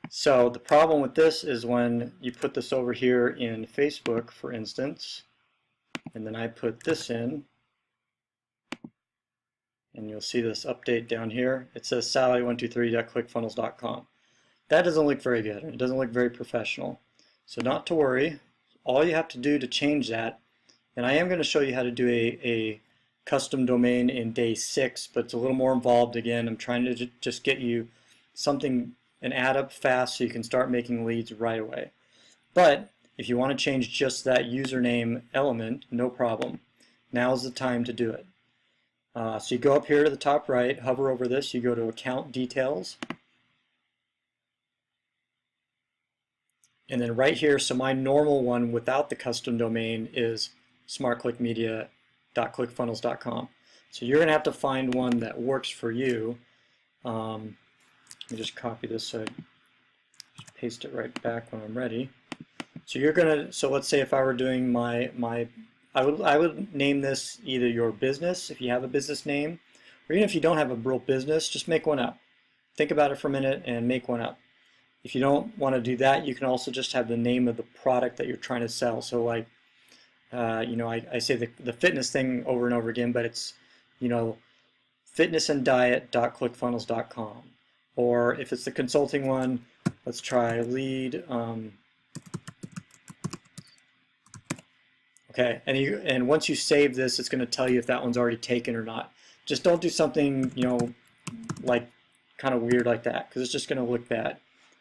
So the problem with this is when you put this over here in Facebook, for instance, and then I put this in, and you'll see this update down here. It says sally123.clickfunnels.com. That doesn't look very good. It doesn't look very professional. So not to worry. All you have to do to change that, and I am going to show you how to do a custom domain in day 6, but it's a little more involved. Again, I'm trying to just get you an ad up fast so you can start making leads right away. But if you want to change just that username element, no problem. Now's the time to do it. So you go up here to the top right, hover over this, you go to Account Details, And then right here, so my normal one without the custom domain is smartclickmedia.clickfunnels.com. So you're going to have to find one that works for you. Let me just copy this so I just paste it right back when I'm ready. So you're gonna, so let's say if I were doing I would name this either your business, if you have a business name, or even if you don't have a real business, just make one up. Think about it for a minute and make one up. If you don't want to do that, you can also just have the name of the product that you're trying to sell. So like, you know, I say the fitness thing over and over again, but it's, you know, fitnessanddiet.clickfunnels.com. Or if it's the consulting one, let's try lead. Okay, and once you save this, it's going to tell you if that one's already taken or not. Just don't do something, you know, like kind of weird like that, because it's just going to look bad.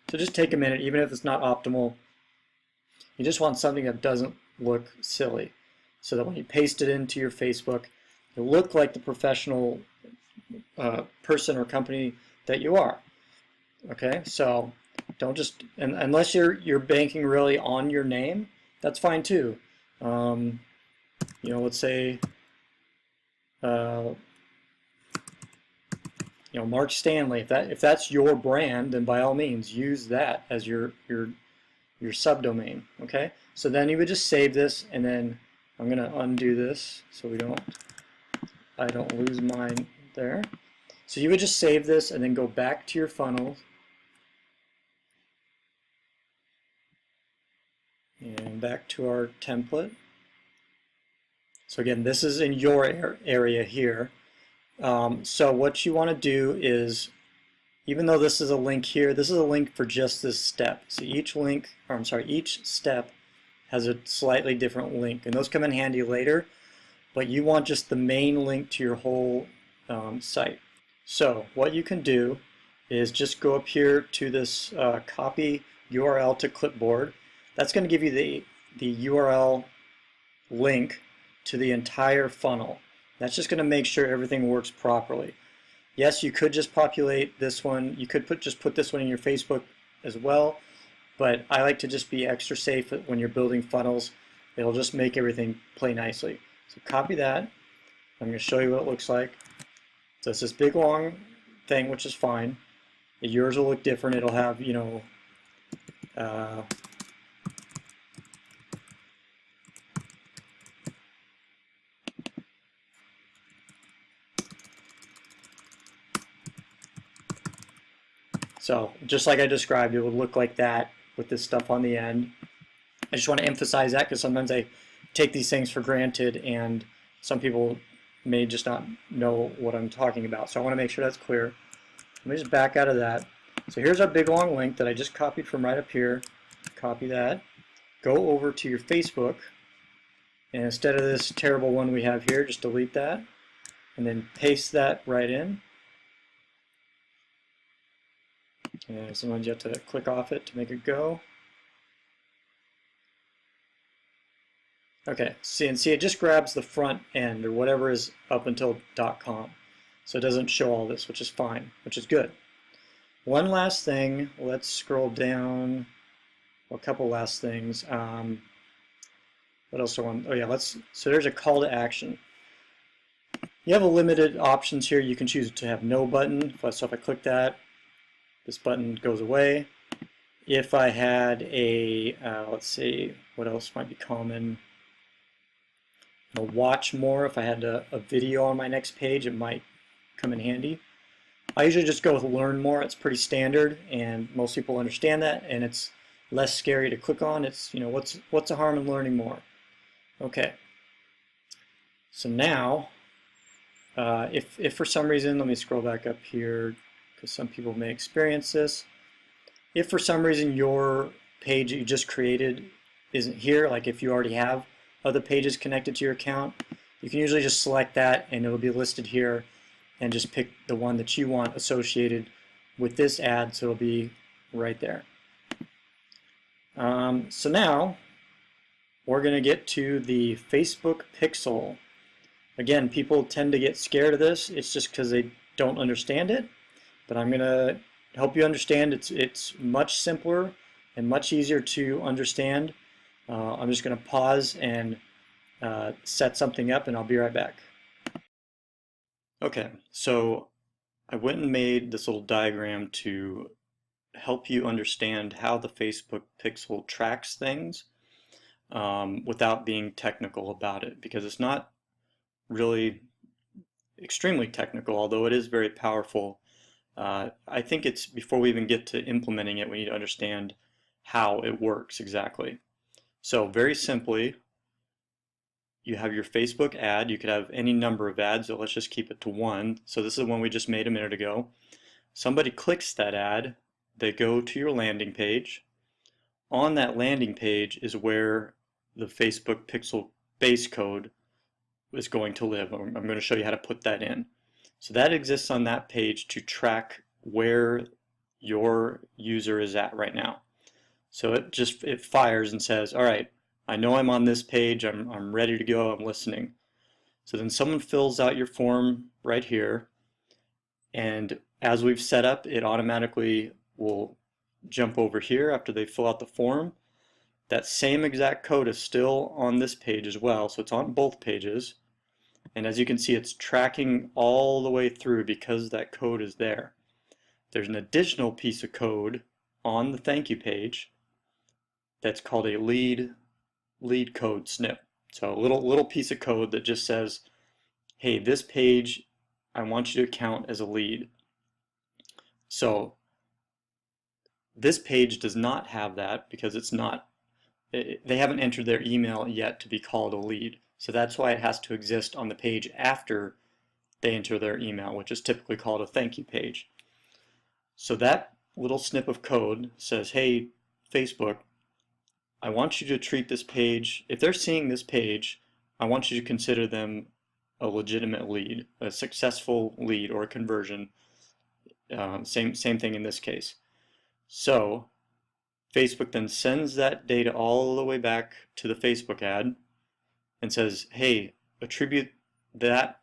So just take a minute, even if it's not optimal. You just want something that doesn't look silly, so that when you paste it into your Facebook, it'll look like the professional person or company that you are. Okay, so don't just, unless you're banking really on your name, that's fine too. You know, let's say, you know, Mark Stanley. If that's your brand, then by all means use that as your subdomain. Okay. So then you would just save this, and then I'm gonna undo this so I don't lose mine there. So you would just save this and then go back to your funnel and back to our template. So again, this is in your area here. So what you want to do is, even though this is a link here, this is a link for just this step. So each link, or I'm sorry, each step has a slightly different link, and those come in handy later, but you want just the main link to your whole site. So what you can do is just go up here to this copy URL to clipboard. That's going to give you the URL link to the entire funnel. That's just going to make sure everything works properly. Yes, you could just populate this one. You could just put this one in your Facebook as well, but I like to just be extra safe when you're building funnels. It'll just make everything play nicely. So copy that. I'm going to show you what it looks like. So it's this big long thing, which is fine. Yours will look different. It'll have, you know, so just like I described, it would look like that with this stuff on the end. I just want to emphasize that because sometimes I take these things for granted and some people may just not know what I'm talking about. So I want to make sure that's clear. Let me just back out of that. So here's our big long link that I just copied from right up here. Copy that. Go over to your Facebook, and instead of this terrible one we have here, just delete that and then paste that right in. And sometimes you have to click off it to make it go. Okay, see, it just grabs the front end or whatever is up until .com. So it doesn't show all this, which is fine, which is good. One last thing, let's scroll down. Well, a couple last things. What else do I want? Oh yeah, so there's a call to action. You have a limited options here. You can choose to have no button. So if I click that, this button goes away. If I had a, let's see, what else might be common? Watch more. If I had a video on my next page, it might come in handy. I usually just go with learn more. It's pretty standard, and most people understand that, and it's less scary to click on. It's, you know, what's the harm in learning more? Okay. So now, if for some reason, let me scroll back up here because some people may experience this. If for some reason your page that you just created isn't here, like if you already have other pages connected to your account, you can usually just select that and it'll be listed here, and just pick the one that you want associated with this ad, so it'll be right there. So now we're going to get to the Facebook pixel. Again, people tend to get scared of this. It's just because they don't understand it, but I'm going to help you understand it's much simpler and much easier to understand. I'm just going to pause and set something up, and I'll be right back. Okay, so I went and made this little diagram to help you understand how the Facebook pixel tracks things without being technical about it, because it's not really extremely technical, although it is very powerful. I think it's, before we even get to implementing it, we need to understand how it works exactly. So very simply, you have your Facebook ad. You could have any number of ads, so let's just keep it to one. So this is the one we just made a minute ago. Somebody clicks that ad, they go to your landing page. On that landing page is where the Facebook pixel base code is going to live. I'm going to show you how to put that in. So that exists on that page to track where your user is at right now. So it fires and says, all right, I know I'm on this page, I'm ready to go, I'm listening. So then someone fills out your form right here, and as we've set up, it automatically will jump over here after they fill out the form. That same exact code is still on this page as well, so it's on both pages. And as you can see, it's tracking all the way through because that code is there. There's an additional piece of code on the thank you page that's called a lead code snip. So a little piece of code that just says, hey, this page, I want you to count as a lead. So this page does not have that because they haven't entered their email yet to be called a lead. So that's why it has to exist on the page after they enter their email, which is typically called a thank you page. So that little snip of code says, hey, Facebook, I want you to treat this page, if they're seeing this page, I want you to consider them a legitimate lead, a successful lead or a conversion. Same thing in this case. So Facebook then sends that data all the way back to the Facebook ad and says, hey, attribute that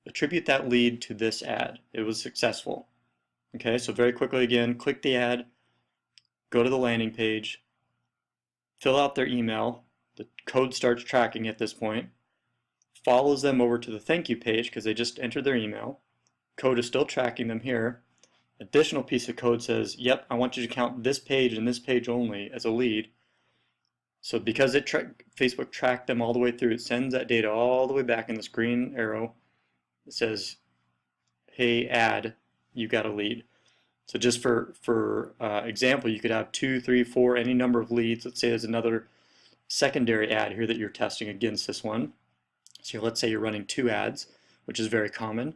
lead to this ad. It was successful. Okay, so very quickly again, click the ad, go to the landing page, fill out their email. The code starts tracking at this point, follows them over to the thank you page because they just entered their email. Code is still tracking them here. Additional piece of code says, yep, I want you to count this page and this page only as a lead. So because Facebook tracked them all the way through, it sends that data all the way back in this green arrow. It says, hey, ad, you got a lead. So just for example, you could have 2, 3, 4, any number of leads. Let's say there's another secondary ad here that you're testing against this one. So let's say you're running 2 ads, which is very common.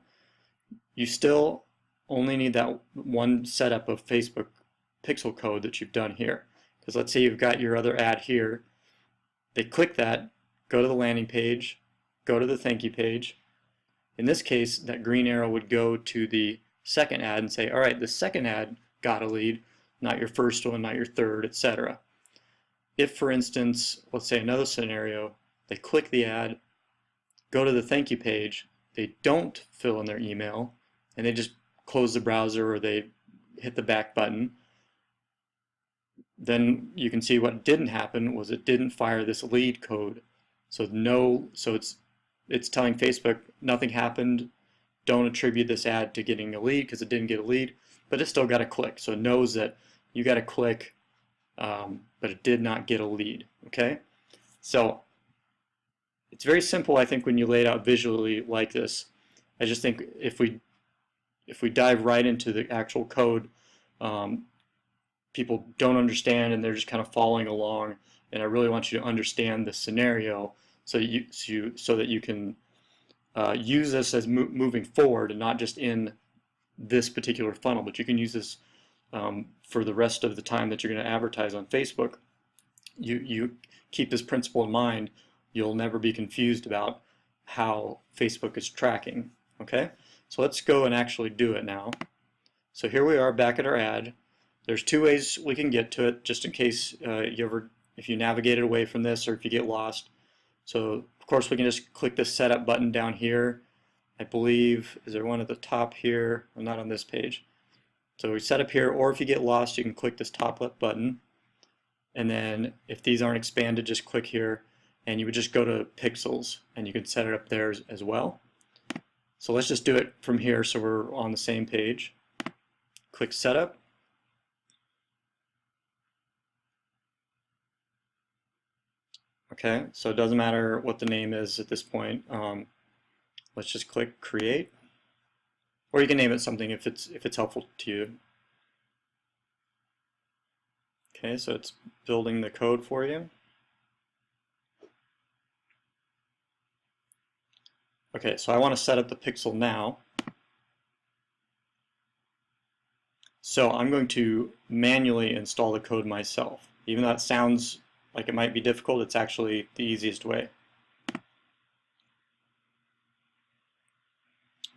You still only need that one setup of Facebook pixel code that you've done here. Because let's say you've got your other ad here. They click that, go to the landing page, go to the thank you page. In this case, that green arrow would go to the second ad and say, all right, the second ad got a lead, not your first one, not your third, etc. If, for instance, let's say another scenario, they click the ad, go to the thank you page, they don't fill in their email, and they just close the browser or they hit the back button, then you can see what didn't happen was it didn't fire this lead code. So it's telling Facebook nothing happened, don't attribute this ad to getting a lead because it didn't get a lead, but it still got a click. So it knows that you got a click, but it did not get a lead. Okay, so it's very simple, I think, when you lay it out visually like this. I just think if we dive right into the actual code, people don't understand and they're just kind of following along. And I really want you to understand the scenario so that you can use this as moving forward and not just in this particular funnel, but you can use this for the rest of the time that you're going to advertise on Facebook. You keep this principle in mind, you'll never be confused about how Facebook is tracking. Okay, so let's go and actually do it now. So here we are back at our ad. There's 2 ways we can get to it, just in case if you navigated away from this or if you get lost. So of course we can just click this setup button down here. I believe, is there one at the top here? I'm not on this page. So we set up here, or if you get lost, you can click this top left button. And then if these aren't expanded, just click here and you would just go to pixels and you can set it up there as well. So let's just do it from here so we're on the same page. Click setup. Okay, so it doesn't matter what the name is at this point. Let's just click create, or you can name it something if it's helpful to you. Okay, so it's building the code for you. Okay, so I want to set up the pixel now. So I'm going to manually install the code myself. Even though it sounds like it might be difficult, it's actually the easiest way.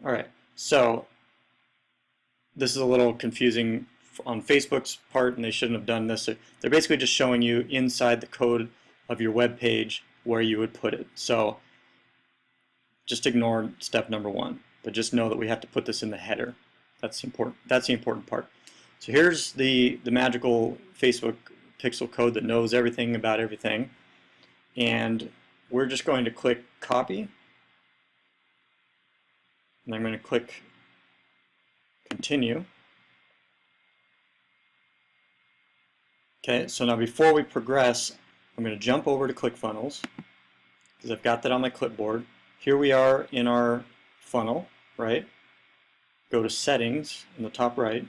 Alright, so this is a little confusing on Facebook's part, and they shouldn't have done this. They're basically just showing you inside the code of your web page where you would put it. So just ignore step number 1, but just know that we have to put this in the header. That's important. That's the important part. So here's the magical Facebook pixel code that knows everything about everything, and we're just going to click copy, and I'm going to click continue. Okay, so now before we progress, I'm going to jump over to ClickFunnels because I've got that on my clipboard. Here we are in our funnel, right? Go to settings in the top right.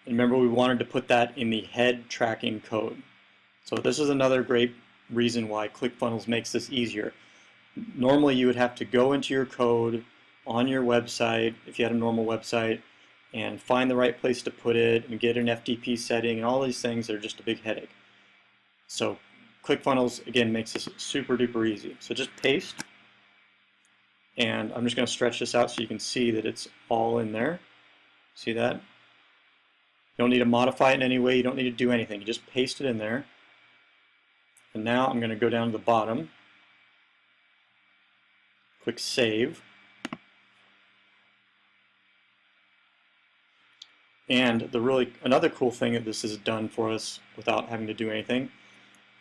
And remember, we wanted to put that in the head tracking code. So this is another great reason why ClickFunnels makes this easier. Normally you would have to go into your code on your website, if you had a normal website, and find the right place to put it and get an FTP setting and all these things are just a big headache. So ClickFunnels, again, makes this super duper easy. So just paste, and I'm just going to stretch this out so you can see that it's all in there. See that? You don't need to modify it in any way, you don't need to do anything, you just paste it in there. And now I'm going to go down to the bottom, click save, and another cool thing that this has done for us without having to do anything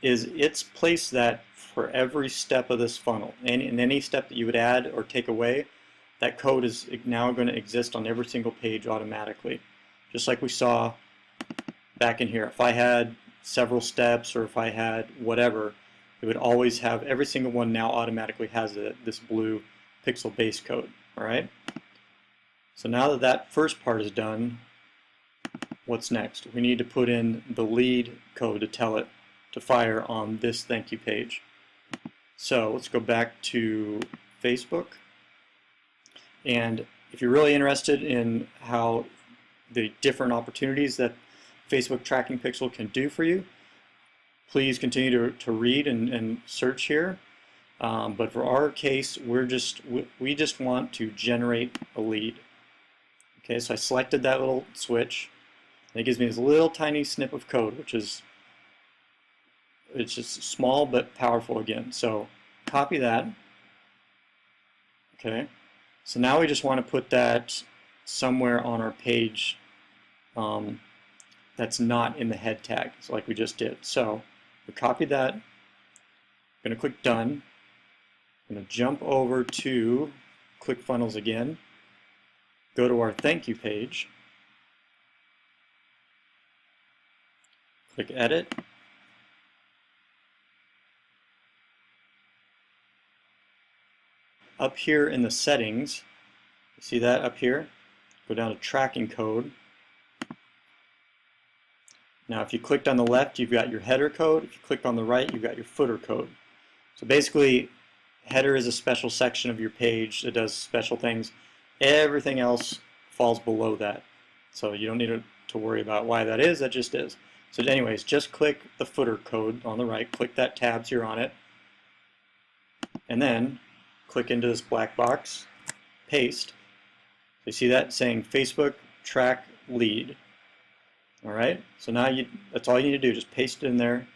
is it's placed that for every step of this funnel. And in any step that you would add or take away, that code is now going to exist on every single page automatically. Just like we saw back in here. If I had several steps or if I had whatever, it would always have, every single one now automatically has this blue pixel base code. Alright? So now that that first part is done, what's next? We need to put in the lead code to tell it to fire on this thank you page. So let's go back to Facebook, and if you're really interested in how the different opportunities that Facebook Tracking Pixel can do for you, please continue to read and search here. But for our case, we just want to generate a lead. Okay, so I selected that little switch, and it gives me this little tiny snip of code, which is, it's just small but powerful again. So copy that. Okay, so now we just want to put that somewhere on our page that's not in the head tag, so like we just did. So we copy that. I'm going to click done. I'm going to jump over to ClickFunnels again. Go to our thank you page. Click edit. Up here in the settings, you see that up here? Go down to tracking code. Now if you clicked on the left, you've got your header code. If you click on the right, you've got your footer code. So basically, header is a special section of your page that does special things. Everything else falls below that. So you don't need to worry about why that is, that just is. So anyways, just click the footer code on the right, click that tab so you're on it, and then click into this black box, paste. So you see that saying Facebook Track Lead. Alright, so now that's all you need to do, just paste it in there,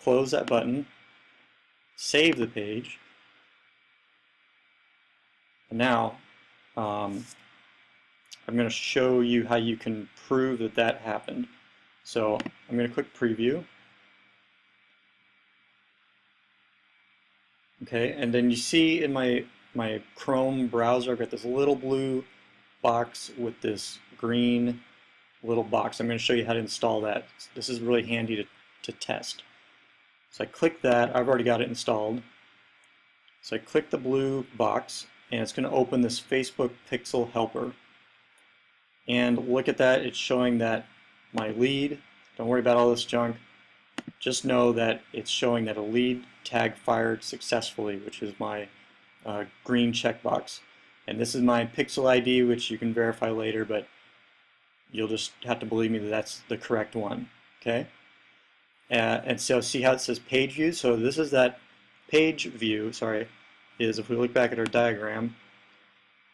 close that button, save the page, and now I'm going to show you how you can prove that that happened. So I'm going to click preview. Okay, and then you see in my Chrome browser, I've got this little blue box with this green little box. I'm going to show you how to install that. This is really handy to test. So I click that. I've already got it installed. So I click the blue box, and it's going to open this Facebook Pixel Helper. And look at that. It's showing that my lead, don't worry about all this junk, just know that it's showing that a lead tag fired successfully, which is my green checkbox. And this is my Pixel ID, which you can verify later, but you'll just have to believe me that that's the correct one. Okay? And so see how it says page view? So this is that page view, sorry, is if we look back at our diagram,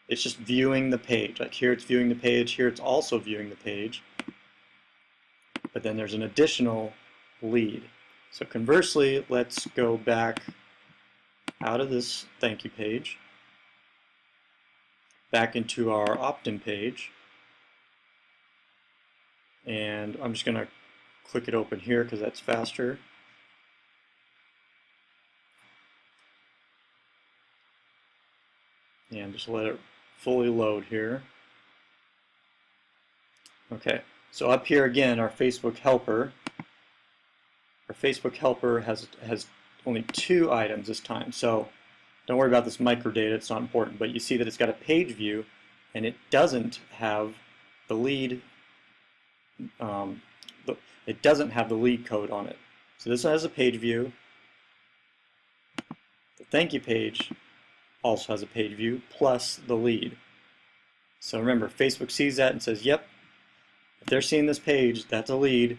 it's just viewing the page. Like here it's viewing the page, here it's also viewing the page. But then there's an additional lead. So conversely, let's go back out of this thank you page, back into our opt-in page, and I'm just going to click it open here because that's faster. And just let it fully load here. Okay, so up here again, our Facebook helper. Our Facebook helper has only 2 items this time, so don't worry about this microdata, it's not important, but you see that it's got a page view and it doesn't have the lead it doesn't have the lead code on it. So this one has a page view. The thank you page also has a page view plus the lead. So remember, Facebook sees that and says, yep, if they're seeing this page, that's a lead.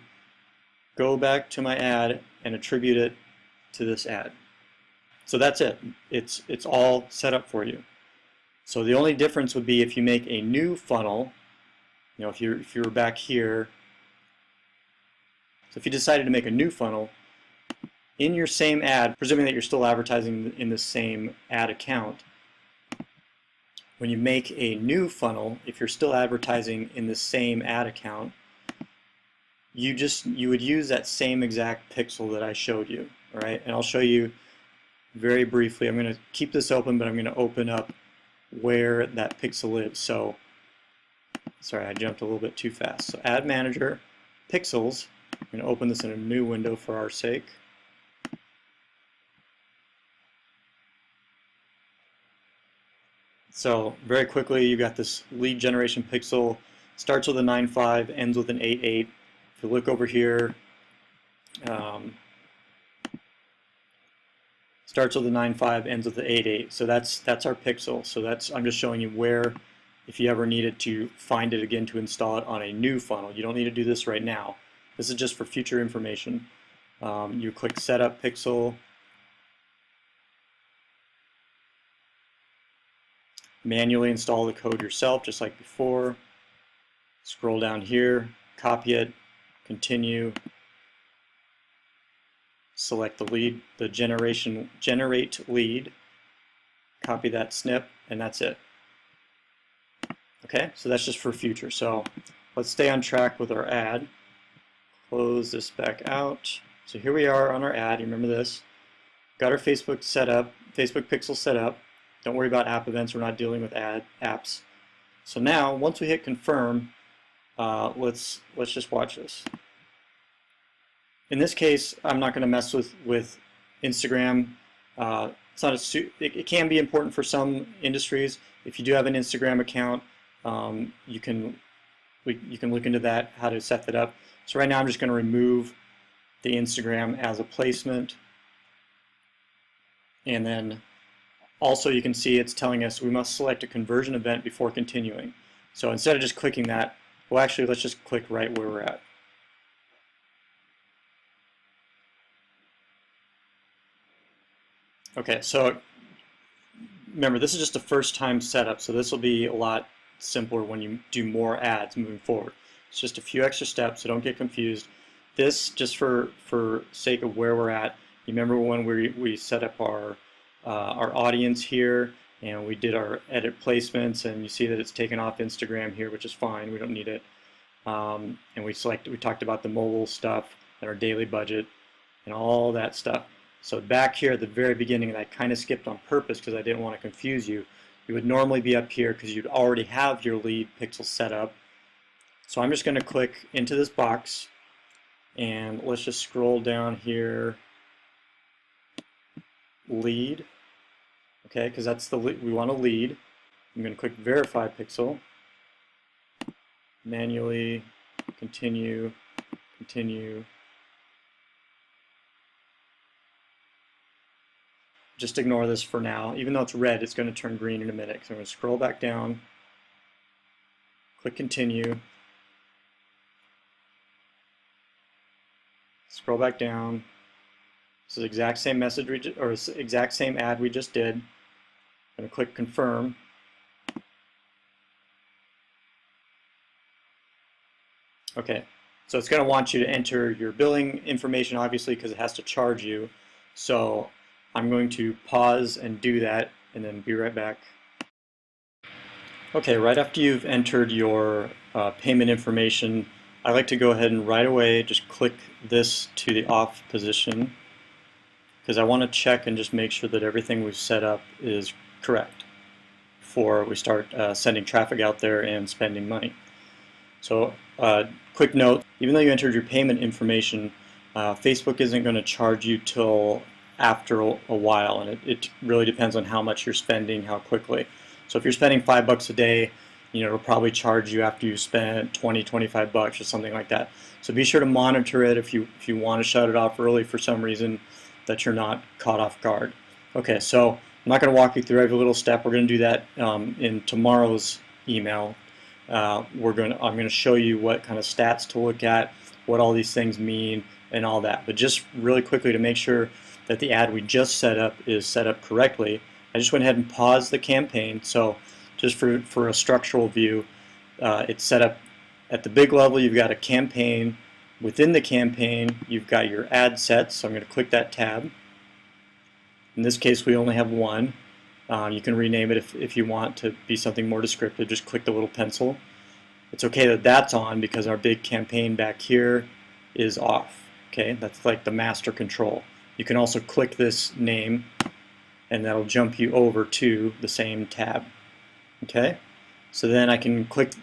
Go back to my ad and attribute it to this ad. So that's it. It's all set up for you. So the only difference would be if you make a new funnel. You know, if you were back here. So if you decided to make a new funnel in your same ad, presuming that you're still advertising in the same ad account, when you make a new funnel, if you're still advertising in the same ad account, you would use that same exact pixel that I showed you, all right? And I'll show you very briefly. I'm going to keep this open, but I'm going to open up where that pixel is. So, sorry, I jumped a little bit too fast. So Ad Manager, Pixels. I'm going to open this in a new window for our sake. So very quickly, you got this lead generation pixel. Starts with a 9.5, ends with an 8.8. If you look over here, starts with a 9.5, ends with the 8.8. So that's our pixel. So I'm just showing you where, if you ever needed to find it again to install it on a new funnel. You don't need to do this right now. This is just for future information. You click Setup Pixel. Manually install the code yourself, just like before. Scroll down here, copy it, continue. Select the lead, the generate lead. Copy that snip, and that's it. Okay, so that's just for future. So let's stay on track with our ad. Close this back out. So here we are on our ad. You remember this? Got our Facebook set up, Facebook Pixel set up. Don't worry about app events. We're not dealing with apps. So now, once we hit confirm, let's just watch this. In this case, I'm not going to mess with Instagram. It's not it can be important for some industries. If you do have an Instagram account, you can look into that, how to set that up. So right now I'm just going to remove the Instagram as a placement. And then also you can see it's telling us we must select a conversion event before continuing. So instead of just clicking that, well actually let's just click right where we're at. Okay, so remember this is just a first time setup, so this will be a lot simpler when you do more ads moving forward. It's just a few extra steps, so don't get confused. This, just for sake of where we're at, you remember when we set up our audience here, and we did our edit placements, and you see that it's taken off Instagram here, which is fine. We don't need it. And we talked about the mobile stuff and our daily budget and all that stuff. So back here at the very beginning, and I kind of skipped on purpose because I didn't want to confuse you, you would normally be up here because you'd already have your lead pixel set up. So I'm just going to click into this box, and let's just scroll down here, lead, okay, because that's the lead. We want a lead. I'm going to click verify pixel, manually, continue, continue. Just ignore this for now. Even though it's red, it's going to turn green in a minute. So I'm going to scroll back down, click continue, scroll back down. This is the exact same message exact same ad we just did. I'm going to click confirm. Okay, so it's going to want you to enter your billing information, obviously, because it has to charge you. So I'm going to pause and do that, and then be right back. Okay, right after you've entered your payment information, I like to go ahead and right away just click this to the off position, because I want to check and just make sure that everything we've set up is correct before we start sending traffic out there and spending money. So quick note, even though you entered your payment information, Facebook isn't going to charge you till after a while, and it really depends on how much you're spending, how quickly. So if you're spending $5 a day, it'll probably charge you after you spend 20, 25 bucks or something like that. So be sure to monitor it if you want to shut it off early for some reason, that you're not caught off guard. Okay, so I'm not going to walk you through every little step. We're going to do that in tomorrow's email. I'm going to show you what kind of stats to look at, what all these things mean, and all that. But just really quickly, to make sure that the ad we just set up is set up correctly, I just went ahead and paused the campaign. So just for a structural view, it's set up at the big level. You've got a campaign. Within the campaign, you've got your ad sets. So I'm going to click that tab. In this case, we only have one. You can rename it if you want to be something more descriptive. Just click the little pencil. It's okay that that's on because our big campaign back here is off. Okay, that's like the master control. You can also click this name, and that'll jump you over to the same tab. Okay, so then I can click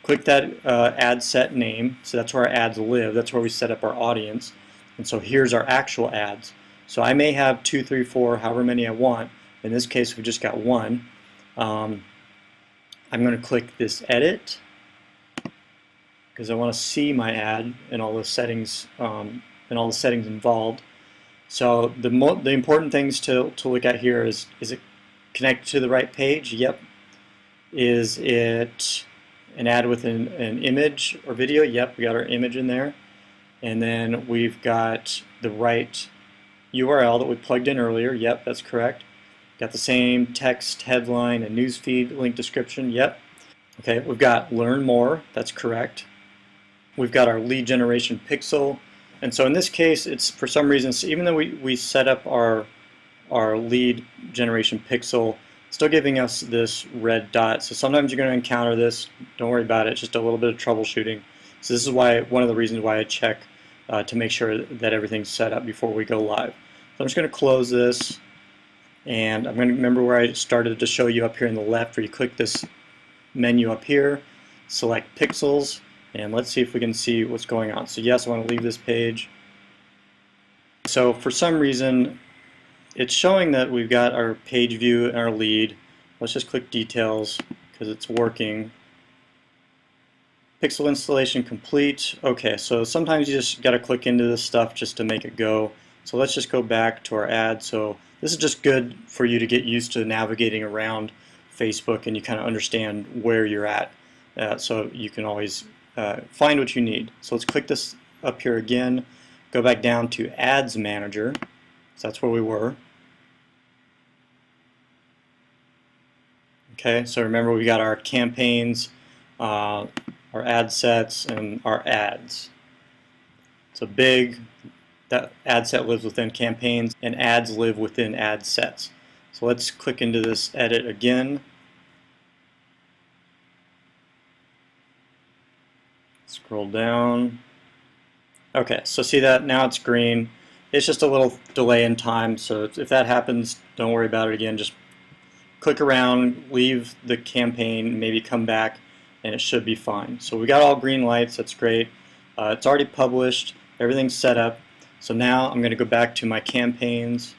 that ad set name. So that's where our ads live. That's where we set up our audience. And so here's our actual ads. So I may have 2, 3, 4, however many I want. In this case, we've just got one. I'm going to click this edit because I want to see my ad and all the settings involved. So the important things to look at here is it connected to the right page? Yep. Is it an ad with an image or video? Yep, we got our image in there. And then we've got the right URL that we plugged in earlier. Yep, that's correct. Got the same text, headline, and newsfeed link description. Yep. Okay, we've got learn more. That's correct. We've got our lead generation pixel. And so in this case, it's for some reason, even though we set up our lead generation pixel, it's still giving us this red dot. So sometimes you're going to encounter this. Don't worry about it. It's just a little bit of troubleshooting. So this is one of the reasons why I check to make sure that everything's set up before we go live. So I'm just going to close this. And I'm going to remember where I started to show you up here in the left, where you click this menu up here, select pixels, and let's see if we can see what's going on. So yes, I want to leave this page. So for some reason, it's showing that we've got our page view and our lead. Let's just click details because it's working. Pixel installation complete. Okay, so sometimes you just got to click into this stuff just to make it go. So let's just go back to our ad. So this is just good for you to get used to navigating around Facebook and you kind of understand where you're at. So you can always find what you need. So let's click this up here again, go back down to Ads Manager. So that's where we were. Okay, so remember we got our campaigns, our ad sets, and our ads. So big, that ad set lives within campaigns, and ads live within ad sets. So let's click into this edit again. Scroll down. Okay, so see that now it's green. It's just a little delay in time, so if that happens, don't worry about it again. Just click around, leave the campaign, maybe come back, and it should be fine. So we got all green lights, that's great. It's already published, everything's set up. So now I'm going to go back to my campaigns,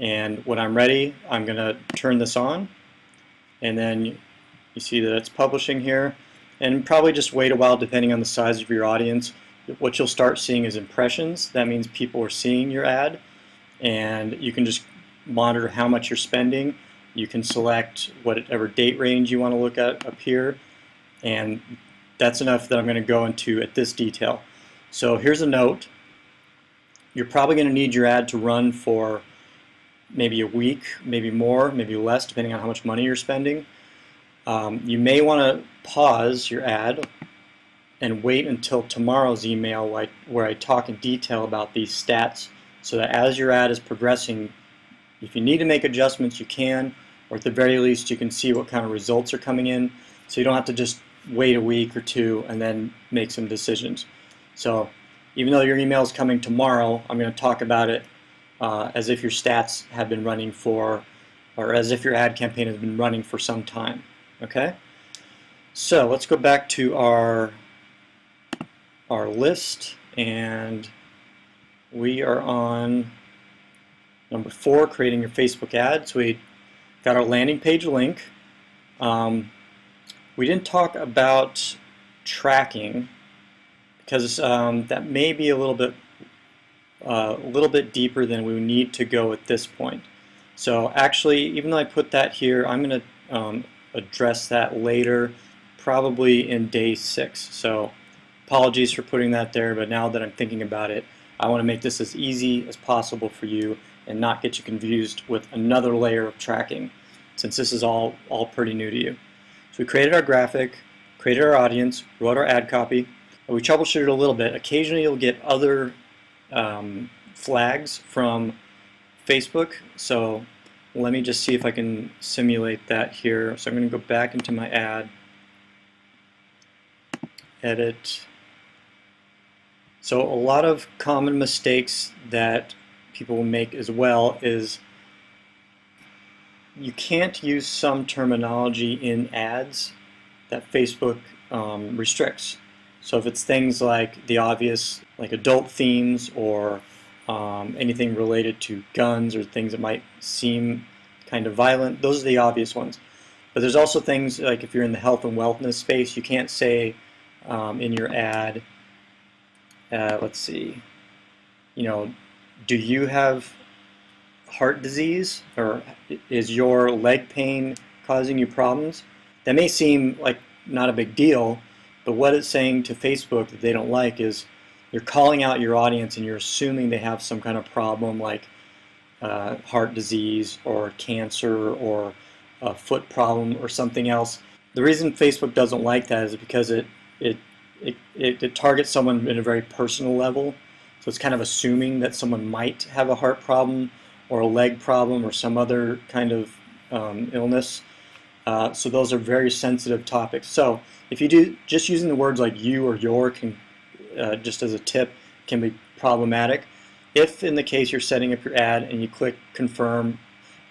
and when I'm ready, I'm going to turn this on, and then you see that it's publishing here, and probably just wait a while depending on the size of your audience. What you'll start seeing is impressions. That means people are seeing your ad, and you can just monitor how much you're spending. You can select whatever date range you want to look at up here, and that's enough that I'm going to go into at this detail. So here's a note. You're probably going to need your ad to run for maybe a week, maybe more, maybe less, depending on how much money you're spending. You may want to pause your ad and wait until tomorrow's email where I talk in detail about these stats, so that as your ad is progressing, if you need to make adjustments, you can, or at the very least you can see what kind of results are coming in, so you don't have to just wait a week or two and then make some decisions. So even though your email is coming tomorrow, I'm going to talk about it as if your stats have been running for, or as if your ad campaign has been running for some time. Okay? So let's go back to our list, and we are on number 4, creating your Facebook ad. So we got our landing page link. We didn't talk about tracking because that may be a little bit deeper than we need to go at this point. So actually, even though I put that here, I'm going to address that later, probably in day 6. So apologies for putting that there, but now that I'm thinking about it, I want to make this as easy as possible for you and not get you confused with another layer of tracking, since this is all pretty new to you. So we created our graphic, created our audience, wrote our ad copy, and we troubleshooted a little bit. Occasionally you'll get other flags from Facebook, so let me just see if I can simulate that here. So I'm going to go back into my ad, edit. So a lot of common mistakes that people will make as well is you can't use some terminology in ads that Facebook restricts. So if it's things like the obvious, like adult themes, or anything related to guns or things that might seem kind of violent, those are the obvious ones. But there's also things like if you're in the health and wellness space, you can't say in your ad, let's see, do you have heart disease, or is your leg pain causing you problems? That may seem like not a big deal, but what it's saying to Facebook that they don't like is you're calling out your audience and you're assuming they have some kind of problem like heart disease or cancer or a foot problem or something else. The reason Facebook doesn't like that is because it targets someone in a very personal level. So it's kind of assuming that someone might have a heart problem or a leg problem or some other kind of illness. So those are very sensitive topics. So if you do, just using the words like you or your can, just as a tip, can be problematic. If in the case you're setting up your ad and you click confirm,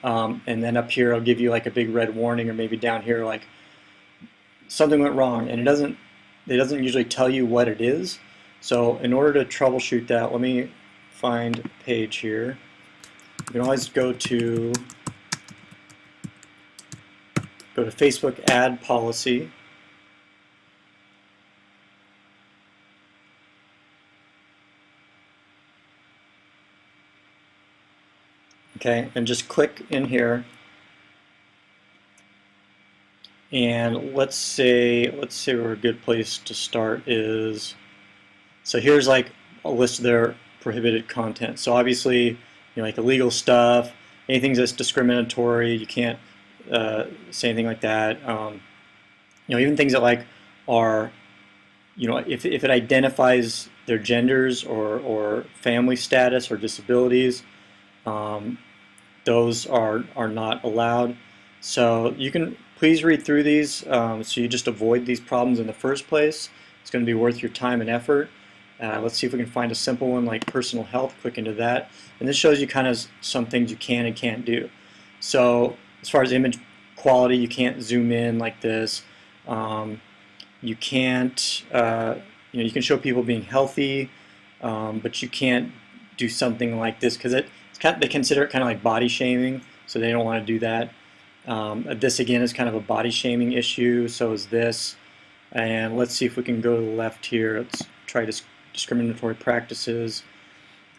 and then up here it'll give you like a big red warning, or maybe down here like something went wrong, and it doesn't usually tell you what it is. So in order to troubleshoot that, let me find a page here. You can always go to Facebook ad policy. Okay, and just click in here. And let's say where a good place to start is, so here's like a list of their prohibited content. So obviously, like illegal stuff, anything that's discriminatory, you can't say anything like that. Even things that like are, if it identifies their genders or family status or disabilities, those are not allowed. So you can please read through these so you just avoid these problems in the first place. It's going to be worth your time and effort. Let's see if we can find a simple one like personal health. Click into that. And this shows you kind of some things you can and can't do. So as far as image quality, you can't zoom in like this. You can't, you can show people being healthy, but you can't do something like this because they consider it kind of like body shaming, so they don't want to do that. This again is kind of a body shaming issue, so is this. And let's see if we can go to the left here. Let's try discriminatory practices.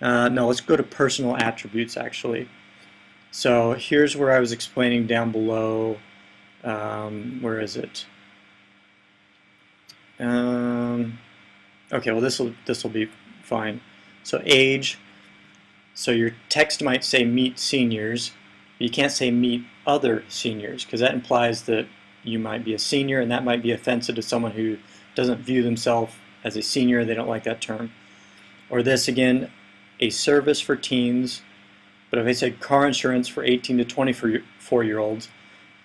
No, let's go to personal attributes actually. So here's where I was explaining down below. Where is it? Okay, well this will be fine. So age. So your text might say meet seniors, but you can't say meet other seniors because that implies that you might be a senior, and that might be offensive to someone who doesn't view themselves as a senior. They don't like that term. Or this again, a service for teens. But if I said car insurance for 18 to 24-year-olds,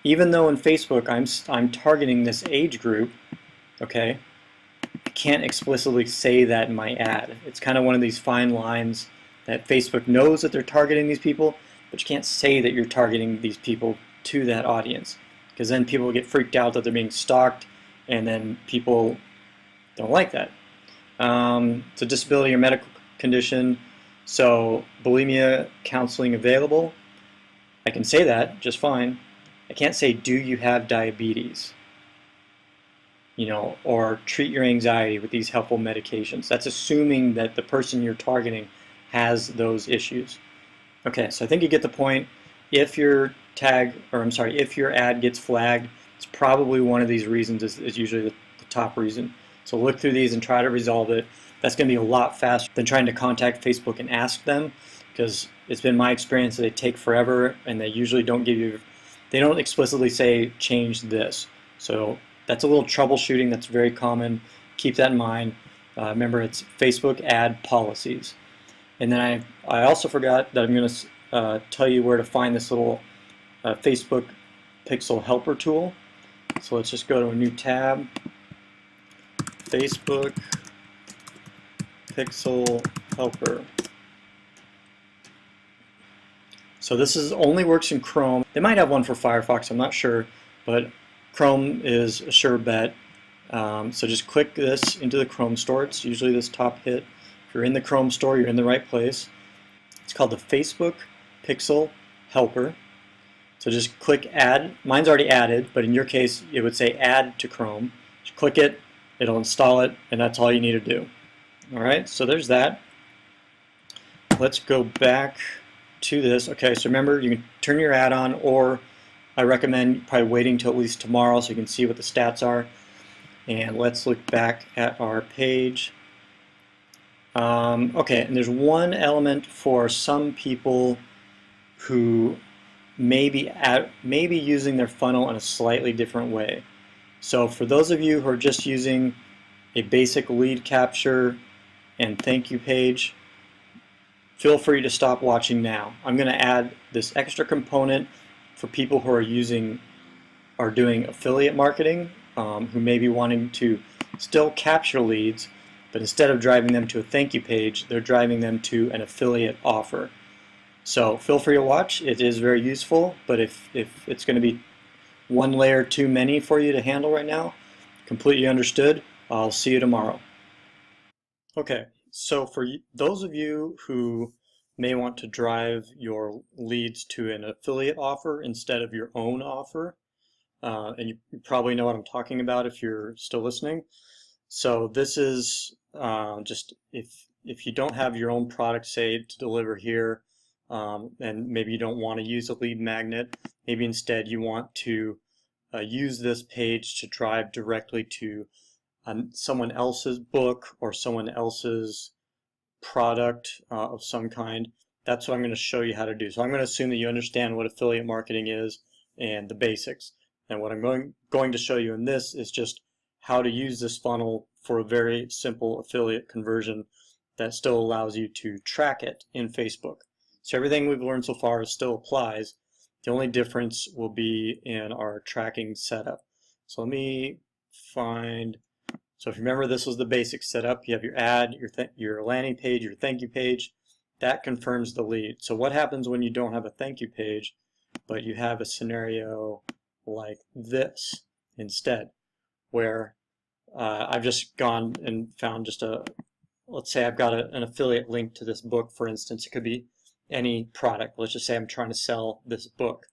even though in Facebook I'm targeting this age group, okay, I can't explicitly say that in my ad. It's kind of one of these fine lines that Facebook knows that they're targeting these people, but you can't say that you're targeting these people to that audience, because then people get freaked out that they're being stalked, and then people don't like that. It's a disability or medical condition, so bulimia counseling available. I can say that just fine. I can't say, do you have diabetes? Or treat your anxiety with these helpful medications. That's assuming that the person you're targeting has those issues. Okay, so I think you get the point. If your if your ad gets flagged, it's probably one of these reasons is usually the top reason. So look through these and try to resolve it. That's going to be a lot faster than trying to contact Facebook and ask them, because it's been my experience that they take forever and they usually don't they don't explicitly say change this. So that's a little troubleshooting that's very common. Keep that in mind. Remember, it's Facebook ad policies. And then I also forgot that I'm going to tell you where to find this little Facebook Pixel Helper tool. So let's just go to a new tab. Facebook Pixel Helper. So this only works in Chrome. They might have one for Firefox, I'm not sure, but Chrome is a sure bet. So just click this into the Chrome store. It's usually this top hit. If you're in the Chrome store, you're in the right place. It's called the Facebook Pixel Helper. So just click add. Mine's already added, but in your case it would say add to Chrome. Just click it, it'll install it, and that's all you need to do. Alright, so there's that. Let's go back to this. Okay, so remember, you can turn your ad on, or I recommend probably waiting till at least tomorrow so you can see what the stats are. And let's look back at our page. Okay, and there's one element for some people who may be using their funnel in a slightly different way. So for those of you who are just using a basic lead capture and thank you page, feel free to stop watching now. I'm going to add this extra component for people who are doing affiliate marketing, who may be wanting to still capture leads, but instead of driving them to a thank you page, they're driving them to an affiliate offer. So feel free to watch. It is very useful, but if it's going to be one layer too many for you to handle right now, completely understood. I'll see you tomorrow. Okay, so for those of you who may want to drive your leads to an affiliate offer instead of your own offer, and you probably know what I'm talking about if you're still listening. So this is just if you don't have your own product, say, to deliver here, and maybe you don't want to use a lead magnet, maybe instead you want to use this page to drive directly to someone else's book or someone else's product of some kind. That's what I'm going to show you how to do. So I'm going to assume that you understand what affiliate marketing is and the basics. And what I'm going to show you in this is just how to use this funnel for a very simple affiliate conversion that still allows you to track it in Facebook. So everything we've learned so far still applies. The only difference will be in our tracking setup. So let me find, so if you remember, this was the basic setup. You have your ad, your landing page, your thank you page. That confirms the lead. So what happens when you don't have a thank you page, but you have a scenario like this instead, where I've just gone and found just let's say I've got an affiliate link to this book, for instance. It could be any product. Let's just say I'm trying to sell this book.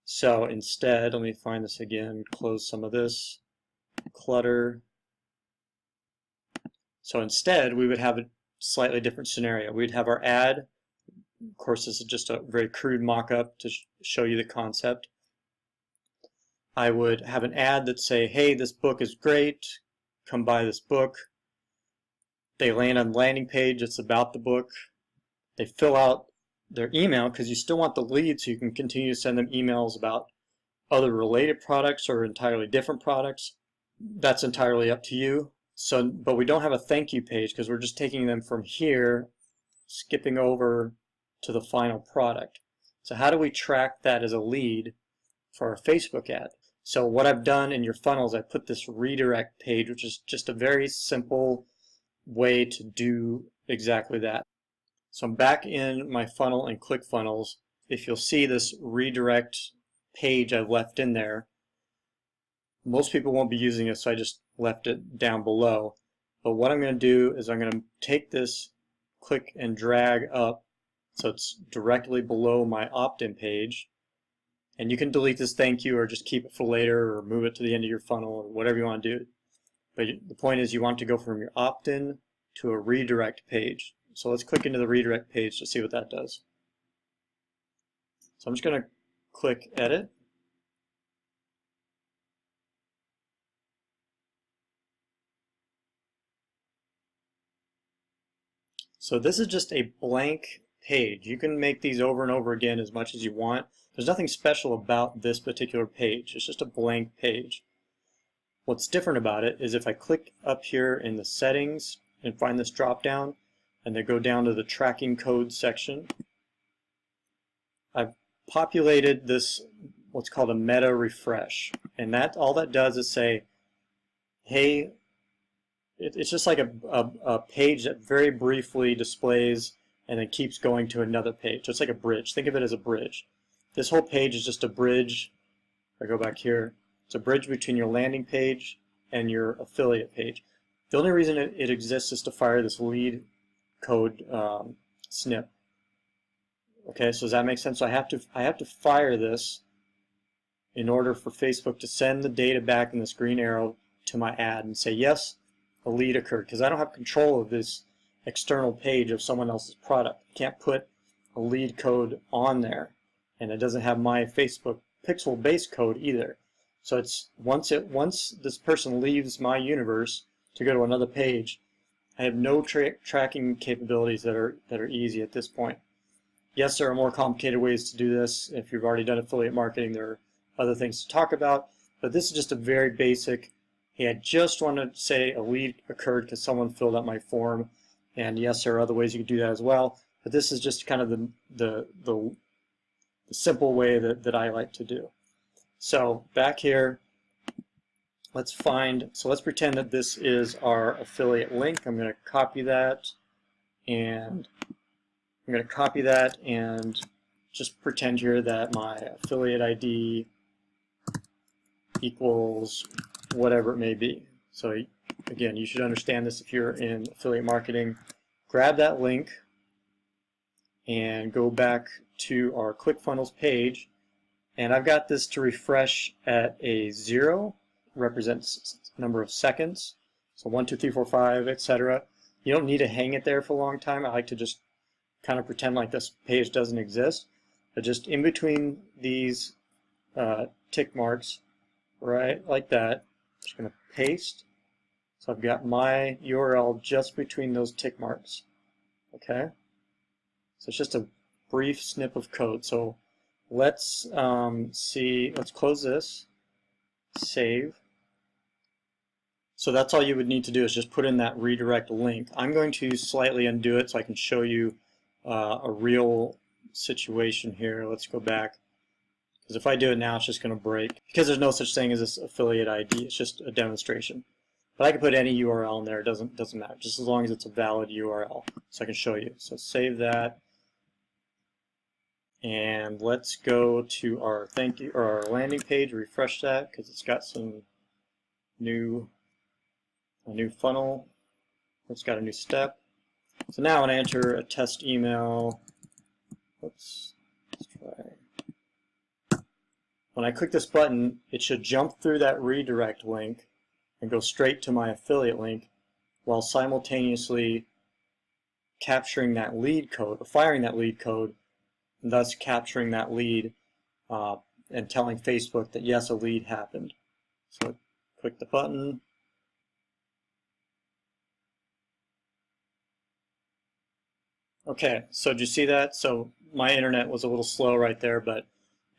So instead, let me find this again, close some of this clutter. So instead, we would have a slightly different scenario. We'd have our ad. Of course, this is just a very crude mock-up to show you the concept. I would have an ad that say, hey, this book is great, come buy this book. They land on the landing page, it's about the book. They fill out their email, because you still want the lead so you can continue to send them emails about other related products or entirely different products. That's entirely up to you. So, but we don't have a thank you page because we're just taking them from here, skipping over to the final product. So how do we track that as a lead for our Facebook ad? So what I've done in your funnels, I put this redirect page, which is just a very simple way to do exactly that. So I'm back in my funnel and ClickFunnels. If you'll see this redirect page I've left in there, most people won't be using it, so I just left it down below. But what I'm going to do is I'm going to take this, click and drag up so it's directly below my opt-in page. And you can delete this thank you or just keep it for later or move it to the end of your funnel or whatever you want to do. But the point is you want to go from your opt-in to a redirect page. So let's click into the redirect page to see what that does. So I'm just going to click edit. So this is just a blank page. You can make these over and over again as much as you want. There's nothing special about this particular page. It's just a blank page. What's different about it is if I click up here in the settings and find this drop down and then go down to the tracking code section, I've populated this what's called a meta refresh, and that all that does is say, hey, it's just like a page that very briefly displays and then keeps going to another page. So it's like a bridge. Think of it as a bridge. This whole page is just a bridge. If I go back here, it's a bridge between your landing page and your affiliate page. The only reason it exists is to fire this lead code snip. Okay, so does that make sense? So I have to fire this in order for Facebook to send the data back in this green arrow to my ad and say, yes, a lead occurred, because I don't have control of this external page of someone else's product. I can't put a lead code on there, and it doesn't have my Facebook pixel base code either. So it's once this person leaves my universe to go to another page, I have no tracking capabilities that are easy at this point. Yes, there are more complicated ways to do this. If you've already done affiliate marketing, there are other things to talk about, but this is just a very basic, hey, I just want to say a lead occurred because someone filled out my form, and yes, there are other ways you can do that as well, but this is just kind of the simple way that I like to do. So back here, let's pretend that this is our affiliate link. I'm going to copy that, and just pretend here that my affiliate ID equals whatever it may be. So again, you should understand this if you're in affiliate marketing. Grab that link and go back to our ClickFunnels page, and I've got this to refresh at a 0, represents number of seconds, so 1, 2, 3, 4, 5, etc. You don't need to hang it there for a long time. I like to just kind of pretend like this page doesn't exist, but just in between these tick marks, right like that, I'm just going to paste. So I've got my URL just between those tick marks. Okay, so it's just a brief snip of code. So let's let's close this, save. So that's all you would need to do is just put in that redirect link. I'm going to slightly undo it so I can show you a real situation here. Let's go back, because if I do it now, it's just going to break, because there's no such thing as this affiliate ID. It's just a demonstration. But I can put any URL in there. It doesn't matter, just as long as it's a valid URL. So I can show you. So save that, and let's go to our thank you or our landing page. Refresh that because it's got some a new funnel. It's got a new step. So now when I enter a test email, let's try. When I click this button, it should jump through that redirect link and go straight to my affiliate link, while simultaneously capturing that lead code, or firing that lead code, and thus capturing that lead and telling Facebook that yes, a lead happened. So click the button. Okay, so did you see that? So my internet was a little slow right there, but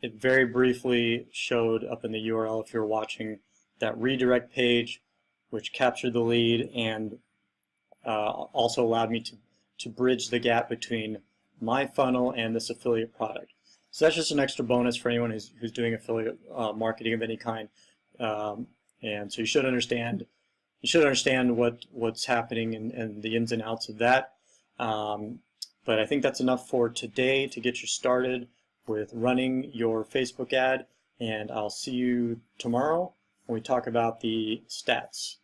it very briefly showed up in the URL if you're watching that redirect page, which captured the lead and also allowed me to bridge the gap between my funnel and this affiliate product. So that's just an extra bonus for anyone who's doing affiliate marketing of any kind. And so you should understand what's happening and the ins and outs of that. But I think that's enough for today to get you started with running your Facebook ad, and I'll see you tomorrow when we talk about the stats.